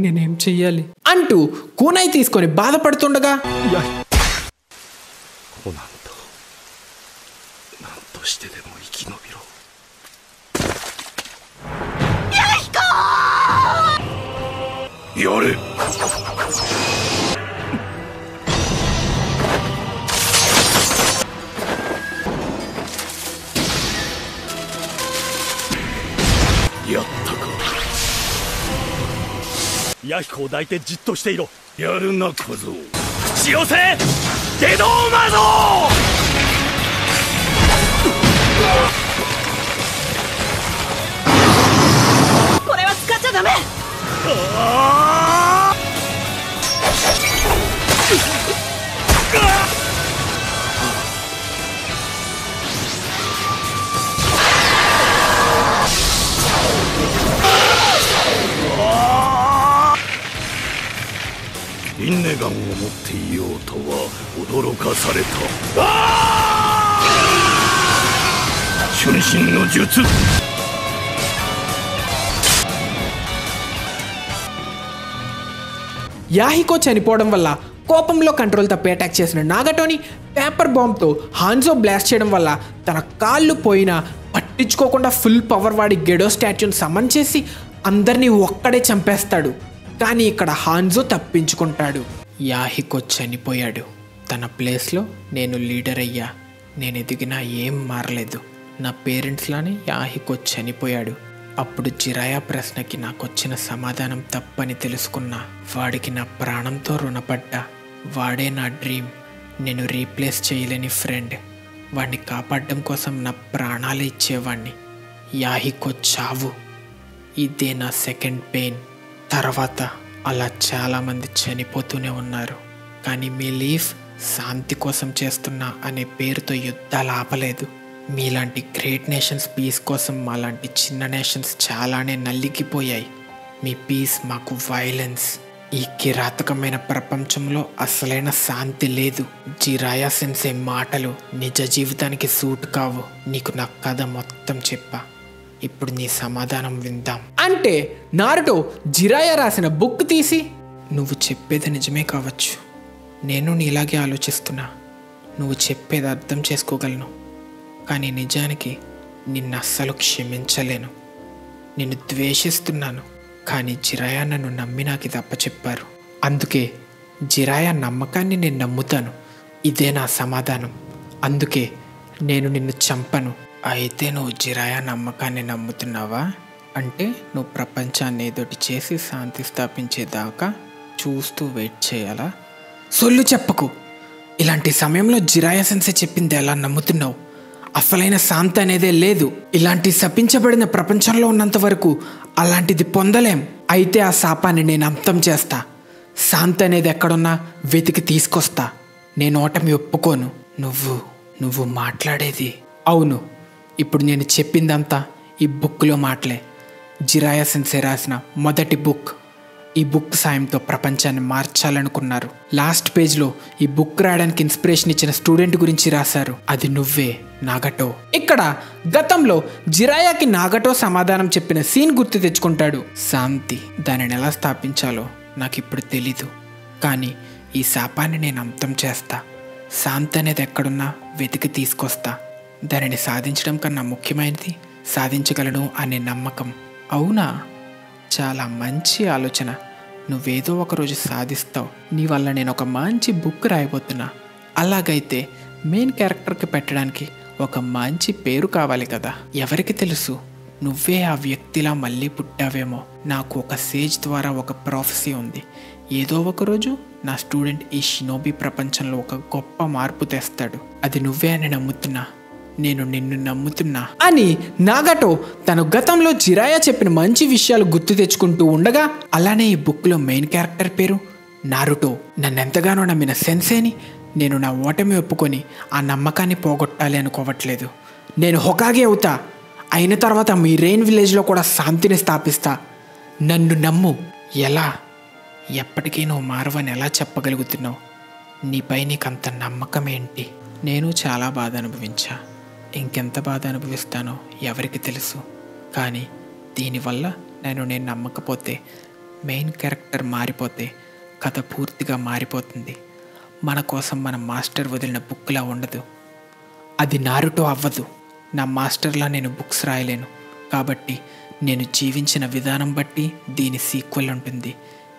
నేనేం చెయ్యాలి అంటూ కూనాయి తీసుకొని బాధపడుతుండగా 弥彦を抱いてじっとしていろ。やるな小僧。口寄せ下道魔像。これは使っちゃダメ。リンネガンを持っていようとは驚かされた。春心の術。యాహికో చనిపోవడం వల్ల కోపంలో కంట్రోల్ తప్పి అటాక్ చేసిన నాగటోని పేపర్ బాంబ్తో హాన్జో బ్లాస్ట్ చేయడం వల్ల తన కాళ్ళు పోయినా పట్టించుకోకుండా ఫుల్ పవర్ వాడి గెడో స్టాచ్యూని సమన్ చేసి అందరినీ ఒక్కడే చంపేస్తాడు. కానీ ఇక్కడ హాన్జో తప్పించుకుంటాడు. యాహికో చనిపోయాడు. తన ప్లేస్లో నేను లీడర్ అయ్యా. నేను ఎదిగినా ఏం మారలేదు. నా పేరెంట్స్లానే యాహికో చనిపోయాడు. అప్పుడు జిరాయా ప్రశ్నకి నాకొచ్చిన సమాధానం తప్పని తెలుసుకున్నా. వాడికి నా ప్రాణంతో రుణపడ్డా. వాడే నా డ్రీమ్. నేను రీప్లేస్ చేయలేని ఫ్రెండ్. వాడిని కాపాడడం కోసం నా ప్రాణాలు ఇచ్చేవాడిని. యాహికో చావు ఇదే నా సెకండ్ పెయిన్. తర్వాత అలా చాలామంది చనిపోతూనే ఉన్నారు. కానీ మీ లీఫ్ శాంతి కోసం చేస్తున్నా అనే పేరుతో యుద్ధాలు ఆపలేదు. మీలాంటి గ్రేట్ నేషన్స్ పీస్ కోసం మాలాంటి చిన్న నేషన్స్ చాలానే నలిగిపోయాయి. మీ పీస్ మాకు వైలెన్స్. ఈ కిరాతకమైన ప్రపంచంలో అసలైన శాంతి లేదు. జిరాయా సెన్సే మాటలు నిజ జీవితానికి సూట్ కావు. నీకు నా కథ మొత్తం చెప్పా. ఇప్పుడు నీ సమాధానం విందాం అంటే నారుటో జిరాయా రాసిన బుక్ తీసి, నువ్వు చెప్పేది నిజమే కావచ్చు. నేను నీలాగే ఆలోచిస్తున్నా. నువ్వు చెప్పేది అర్థం చేసుకోగలను. కానీ నిజానికి నిన్ను అస్సలు క్షమించలేను. నిన్ను ద్వేషిస్తున్నాను. కానీ జిరాయా నన్ను నమ్మి నాకు ఇది అప్పచెప్పారు. అందుకే జిరాయా నమ్మకాన్ని నేను నమ్ముతాను. ఇదే నా సమాధానం. అందుకే నేను నిన్ను చంపను. అయితే నువ్వు జిరాయా నమ్మకాన్ని నమ్ముతున్నావా? అంటే నువ్వు ప్రపంచాన్ని ఏదోటి చేసి శాంతి స్థాపించేదాకా చూస్తూ వెయిట్ చేయాలా? సొల్లు చెప్పకు. ఇలాంటి సమయంలో జిరాయా సెన్సే చెప్పింది ఎలా నమ్ముతున్నావు? అసలైన శాంతి అనేదే లేదు. ఇలాంటి శపించబడిన ప్రపంచంలో ఉన్నంత వరకు అలాంటిది పొందలేం. అయితే ఆ శాపాన్ని నేను అంతం చేస్తా. శాంతి అనేది ఎక్కడున్నా వెతికి తీసుకొస్తా. నేను ఓటమి ఒప్పుకోను. నువ్వు మాట్లాడేది అవును. ఇప్పుడు నేను చెప్పిందంతా ఈ బుక్లో మాటలే. జిరాయా సెన్సే రాసిన మొదటి బుక్. ఈ బుక్ సాయంతో ప్రపంచాన్ని మార్చాలనుకున్నారు. లాస్ట్ పేజ్లో ఈ బుక్ రాయడానికి ఇన్స్పిరేషన్ ఇచ్చిన స్టూడెంట్ గురించి రాశారు. అది నువ్వే, నాగటో. ఇక్కడ గతంలో జిరాయాకి నాగటో సమాధానం చెప్పిన సీన్ గుర్తు తెచ్చుకుంటాడు. శాంతి, దానిని ఎలా స్థాపించాలో నాకు ఇప్పుడు తెలీదు. కానీ ఈ శాపాన్ని నేను అంతం చేస్తా. శాంతి అనేది ఎక్కడున్నా వెతికి తీసుకొస్తా. దానిని సాధించడం కన్నా ముఖ్యమైనది సాధించగలను అనే నమ్మకం. అవునా? చాలా మంచి ఆలోచన. నువ్వేదో ఒకరోజు సాధిస్తావు. నీ వల్ల నేను ఒక మంచి బుక్ రాయబోతున్నా. అలాగైతే మెయిన్ క్యారెక్టర్కి పెట్టడానికి ఒక మంచి పేరు కావాలి కదా. ఎవరికి తెలుసు, నువ్వే ఆ వ్యక్తిలా మళ్ళీ పుట్టావేమో. నాకు ఒక సేజ్ ద్వారా ఒక ప్రాఫెసీ ఉంది. ఏదో ఒకరోజు నా స్టూడెంట్ ఈ షినోబి ప్రపంచంలో ఒక గొప్ప మార్పు తెస్తాడు. అది నువ్వే అని నమ్ముతున్నా. నేను నిన్ను నమ్ముతున్నా అని నాగటో తను గతంలో జిరాయా చెప్పిన మంచి విషయాలు గుర్తు తెచ్చుకుంటూ ఉండగా, అలానే ఈ బుక్లో మెయిన్ క్యారెక్టర్ పేరు నారుటో. నన్నెంతగానో నమ్మిన సెన్సేని నేను నా ఓటమి ఒప్పుకొని ఆ నమ్మకాన్ని పోగొట్టాలి అనుకోవట్లేదు. నేను హొకాగే అవుతా. అయిన తర్వాత మీ రెయిన్ విలేజ్లో కూడా శాంతిని స్థాపిస్తా. నన్ను నమ్ము. ఎలా? ఎప్పటికీ నువ్వు మారవని ఎలా చెప్పగలుగుతున్నావు? నీపై నీకంత నమ్మకం ఏంటి? నేను చాలా బాధ అనుభవించా. ఇంకెంత బాధ అనుభవిస్తానో ఎవరికి తెలుసు. కానీ దీనివల్ల నేను నమ్మకపోతే, మెయిన్ క్యారెక్టర్ మారిపోతే కథ పూర్తిగా మారిపోతుంది. మన కోసం మన మాస్టర్ వదిలిన బుక్లా ఉండదు. అది నారుటో అవ్వదు. నా మాస్టర్లా నేను బుక్స్ రాయలేను. కాబట్టి నేను జీవించిన విధానం బట్టి దీని సీక్వెల్ ఉంటుంది.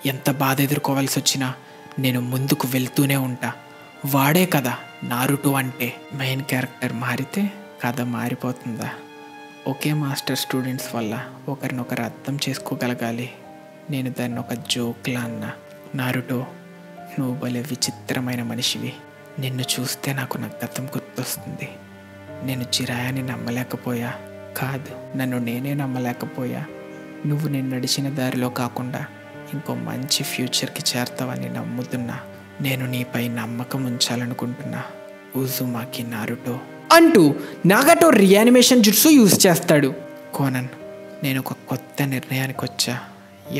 ఎంత బాధ ఎదుర్కోవాల్సి వచ్చినా నేను ముందుకు వెళ్తూనే ఉంటా. వాడే కదా నారుటో అంటే. మెయిన్ క్యారెక్టర్ మారితే కథ మారిపోతుందా? ఒకే మాస్టర్ స్టూడెంట్స్ వల్ల ఒకరినొకరు అర్థం చేసుకోగలగాలి. నేను దాన్ని ఒక జోక్లా అన్నా. నారుటో, నువ్వు భలే విచిత్రమైన మనిషివి. నిన్ను చూస్తే నాకు నా గతం గుర్తొస్తుంది. నేను జిరాయాని నమ్మలేకపోయా. కాదు, నన్ను నేనే నమ్మలేకపోయా. నువ్వు నేను నడిచిన దారిలో కాకుండా ఇంకో మంచి ఫ్యూచర్కి చేరతావని నమ్ముతున్నా. నేను నీపై నమ్మకం ఉంచాలనుకుంటున్నా. ఉజుమాకి నారుటో అంటూ నాగటో రియానిమేషన్ జుట్సు యూజ్ చేస్తాడు. కోనన్, నేను ఒక కొత్త నిర్ణయానికి వచ్చా.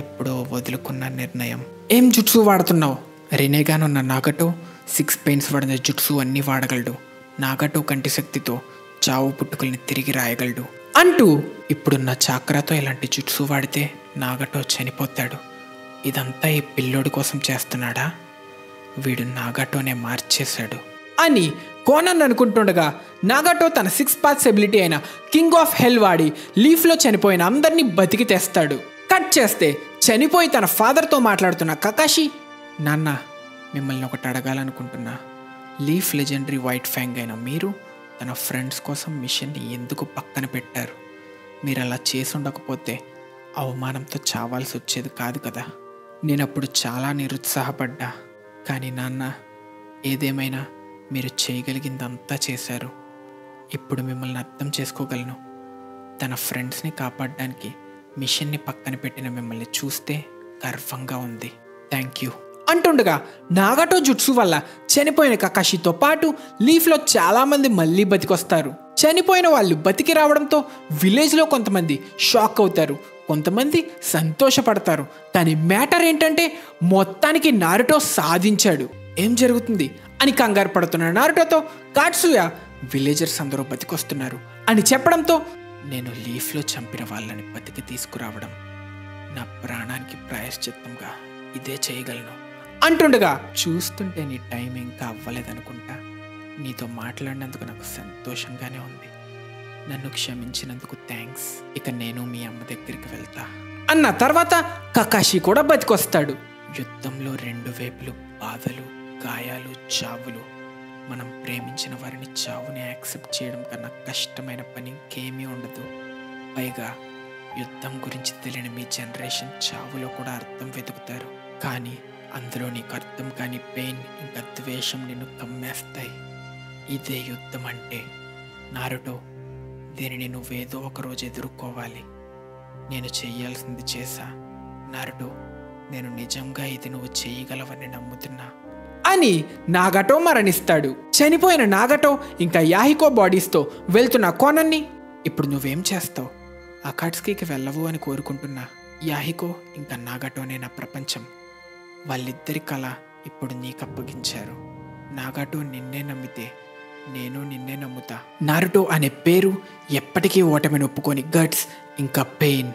ఎప్పుడో వదులుకున్న నిర్ణయం. ఏం జుట్సు వాడుతున్నావు? రినేగానున్న నాగటో 6 పెయిన్స్ వాడిన జుట్సు అన్నీ వాడగలడు. నాగటో కంటి శక్తితో చావు పుట్టుకల్ని తిరిగి రాయగలడు అంటూ, ఇప్పుడున్న చాక్రాతో ఇలాంటి జుట్సు వాడితే నాగటో చనిపోతాడు. ఇదంతా ఈ పిల్లోడి కోసం చేస్తున్నాడా? వీడు నాగటోనే మార్చేశాడు అని కోనన్ అనుకుంటుండగా నాగటో తన 6 పార్ట్స్ ఎబిలిటీ అయిన కింగ్ ఆఫ్ హెల్ వాడి లీఫ్లో చనిపోయిన అందరినీ బతికి తెస్తాడు. కట్ చేస్తే చనిపోయి తన ఫాదర్తో మాట్లాడుతున్న కకాషి, నాన్న, మిమ్మల్ని ఒకటి అడగాలనుకుంటున్నా. లీఫ్ లెజెండరీ వైట్ ఫ్యాంగ్ అయిన మీరు తన ఫ్రెండ్స్ కోసం మిషన్ని ఎందుకు పక్కన పెట్టారు? మీరు అలా చేసి ఉండకపోతే అవమానంతో చావాల్సి వచ్చేది కాదు కదా. నేనప్పుడు చాలా నిరుత్సాహపడ్డా. కానీ నాన్న, ఏదేమైనా మీరు చేయగలిగిందంతా చేశారు. ఇప్పుడు మిమ్మల్ని అర్థం చేసుకోగలను. తన ఫ్రెండ్స్ని కాపాడడానికి మిషన్ని పక్కన పెట్టిన మిమ్మల్ని చూస్తే గర్వంగా ఉంది. థ్యాంక్ యూ అంటుండగా నాగటో జుట్సు వల్ల చనిపోయిన కకాషితో పాటు లీఫ్లో చాలామంది మళ్ళీ బతికొస్తారు. చనిపోయిన వాళ్ళు బతికి రావడంతో విలేజ్లో కొంతమంది షాక్ అవుతారు, కొంతమంది సంతోషపడతారు. కానీ మ్యాటర్ ఏంటంటే మొత్తానికి నారుటో సాధించాడు. ఏం జరుగుతుంది అని కంగారు పడుతున్న నారుటోతో కాట్సుయా, విలేజర్స్ అందరూ బతికొస్తున్నారు అని చెప్పడంతో, నేను లీఫ్లో చంపిన వాళ్ళని బతికి తీసుకురావడం నా ప్రాణానికి ప్రాయశ్చిత్తంగా ఇదే చేయగలను అంటుండగా, చూస్తుంటే నీ టైం ఇంకా అవ్వలేదనుకుంటా. నీతో మాట్లాడినందుకు నాకు సంతోషంగానే ఉంది. నన్ను క్షమించినందుకు థ్యాంక్స్. ఇక నేను మీ అమ్మ దగ్గరికి వెళ్తా అన్న తర్వాత కకాషి కూడా బతికొస్తాడు. యుద్ధంలో 2 వైపులు బాధలు, గాయాలు, చావులు. మనం ప్రేమించిన వారిని చావుని యాక్సెప్ట్ చేయడం కన్నా కష్టమైన పని ఇంకేమీ ఉండదు. పైగా యుద్ధం గురించి తెలియని మీ జనరేషన్ చావులో కూడా అర్థం వెతుకుతారు. కానీ అందులో నీకు అర్థం కాని పెయిన్ ఇంకా ద్వేషం నిన్ను కమ్మేస్తాయి. ఇదే యుద్ధం అంటే. నారుటో, దీనిని నువ్వేదో ఒకరోజు ఎదుర్కోవాలి. నేను చెయ్యాల్సింది చేశా. నారుటో, నేను నిజంగా ఇది నువ్వు చేయగలవని నమ్ముతున్నా అని నాగటో మరణిస్తాడు. చనిపోయిన నాగటో ఇంకా యాహికో బాడీస్తో వెళ్తున్న కోనన్ని, ఇప్పుడు నువ్వేం చేస్తావు? అకాట్స్కీకి వెళ్ళవు అని కోరుకుంటున్నా. యాహికో ఇంకా నాగటోనే నా ప్రపంచం. వాళ్ళిద్దరి కళ ఇప్పుడు నీకు అప్పగించారు. నాగటో నిన్నే నమ్మితే నేను నిన్నే నమ్ముతా. నారుటో అనే పేరు ఎప్పటికీ ఓటమిని ఒప్పుకొని గట్స్ ఇంకా పెయిన్,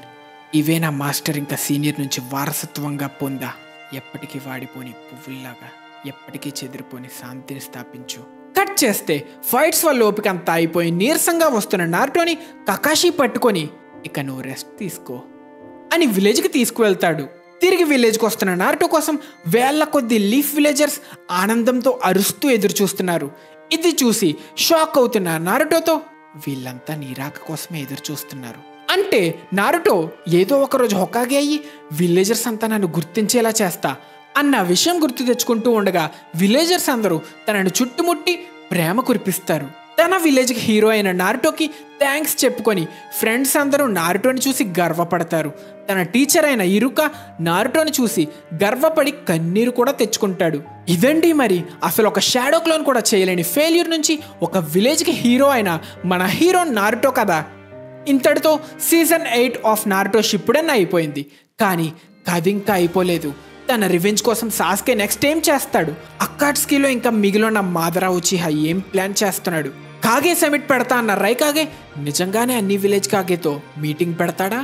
ఇవే నా మాస్టర్ ఇంకా సీనియర్ నుంచి వారసత్వంగా పొందా. ఎప్పటికీ వాడిపోని పువ్వుల్లాగా, ఎప్పటికీ చెదిరిపోని శాంతిని స్థాపించు. కట్ చేస్తే ఫైట్స్ వల్ల ఓపిక అంతా అయిపోయి నీరసంగా వస్తున్న నారుటోని కకాషి పట్టుకొని, ఇక నువ్వు రెస్ట్ తీసుకో అని విలేజ్కి తీసుకువెళ్తాడు. తిరిగి విలేజ్కి వస్తున్న నారుటో కోసం వేళ్ల కొద్ది లీఫ్ విలేజర్స్ ఆనందంతో అరుస్తూ ఎదురు చూస్తున్నారు. ఇది చూసి షాక్ అవుతున్న నారుటోతో, వీళ్ళంతా నీ రాక కోసమే ఎదురు చూస్తున్నారు అంటే, నారుటో ఏదో ఒకరోజు హొకాగే అయ్యి విలేజర్స్ అంతా నన్ను గుర్తించేలా చేస్తా అన్న విషయం గుర్తు తెచ్చుకుంటూ ఉండగా విలేజర్స్ అందరూ తనను చుట్టుముట్టి ప్రేమ కురిపిస్తారు. తన విలేజ్కి హీరో అయిన నారుటోకి థ్యాంక్స్ చెప్పుకొని ఫ్రెండ్స్ అందరూ నారుటోని చూసి గర్వపడతారు. తన టీచర్ అయిన ఇరుకా నారుటోని చూసి గర్వపడి కన్నీరు కూడా తెచ్చుకుంటాడు. ఇదండి మరి అసలు ఒక షాడో క్లోన్ కూడా చేయలేని ఫెయిల్యూర్ నుంచి ఒక విలేజ్కి హీరో అయిన మన హీరో నారుటో కదా. ఇంతటితో సీజన్ 8 ఆఫ్ నారుటో షిప్పుడన్ అయిపోయింది. కానీ కథ ఇంకా అయిపోలేదు. తన రివెంజ్ కోసం సాస్కే నెక్స్ట్ ఏం చేస్తాడు? అకాట్స్కీలో ఇంకా మిగిలిన మాదరా ఉచిహా ఏం ప్లాన్ చేస్తున్నాడు? కాగే సమిట్ పెడతా అన్న రైకాగే నిజంగానే అన్ని విలేజ్ కాగేతో మీటింగ్ పెడతాడా?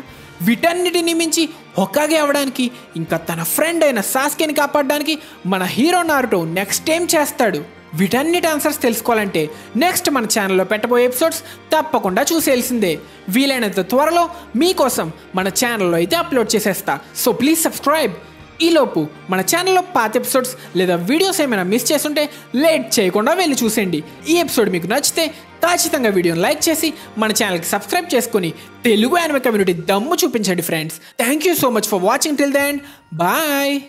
వీటన్నిటిని మించి హొకాగే అవడానికి ఇంకా తన ఫ్రెండ్ అయిన సాస్కేని కాపాడడానికి మన హీరో నారుటో నెక్స్ట్ ఏం చేస్తాడు? వీటన్నిటి ఆన్సర్స్ తెలుసుకోవాలంటే నెక్స్ట్ మన ఛానల్లో పెట్టబోయే ఎపిసోడ్స్ తప్పకుండా చూసేయాల్సిందే. వీలైనంత త్వరలో మీకోసం మన ఛానల్లో అయితే అప్లోడ్ చేసేస్తా. So please subscribe. ఈలోపు మన ఛానల్లో పాత ఎపిసోడ్స్ లేదా వీడియోస్ ఏమైనా మిస్ చేస్తుంటే లేట్ చేయకుండా వెళ్ళి చూసేయండి. ఈ ఎపిసోడ్ మీకు నచ్చితే ఖచ్చితంగా వీడియోని లైక్ చేసి మన ఛానల్కి సబ్స్క్రైబ్ చేసుకుని తెలుగు యానిమే కమ్యూనిటీ దమ్ము చూపించండి friends. Thank you so much for watching till the end. Bye.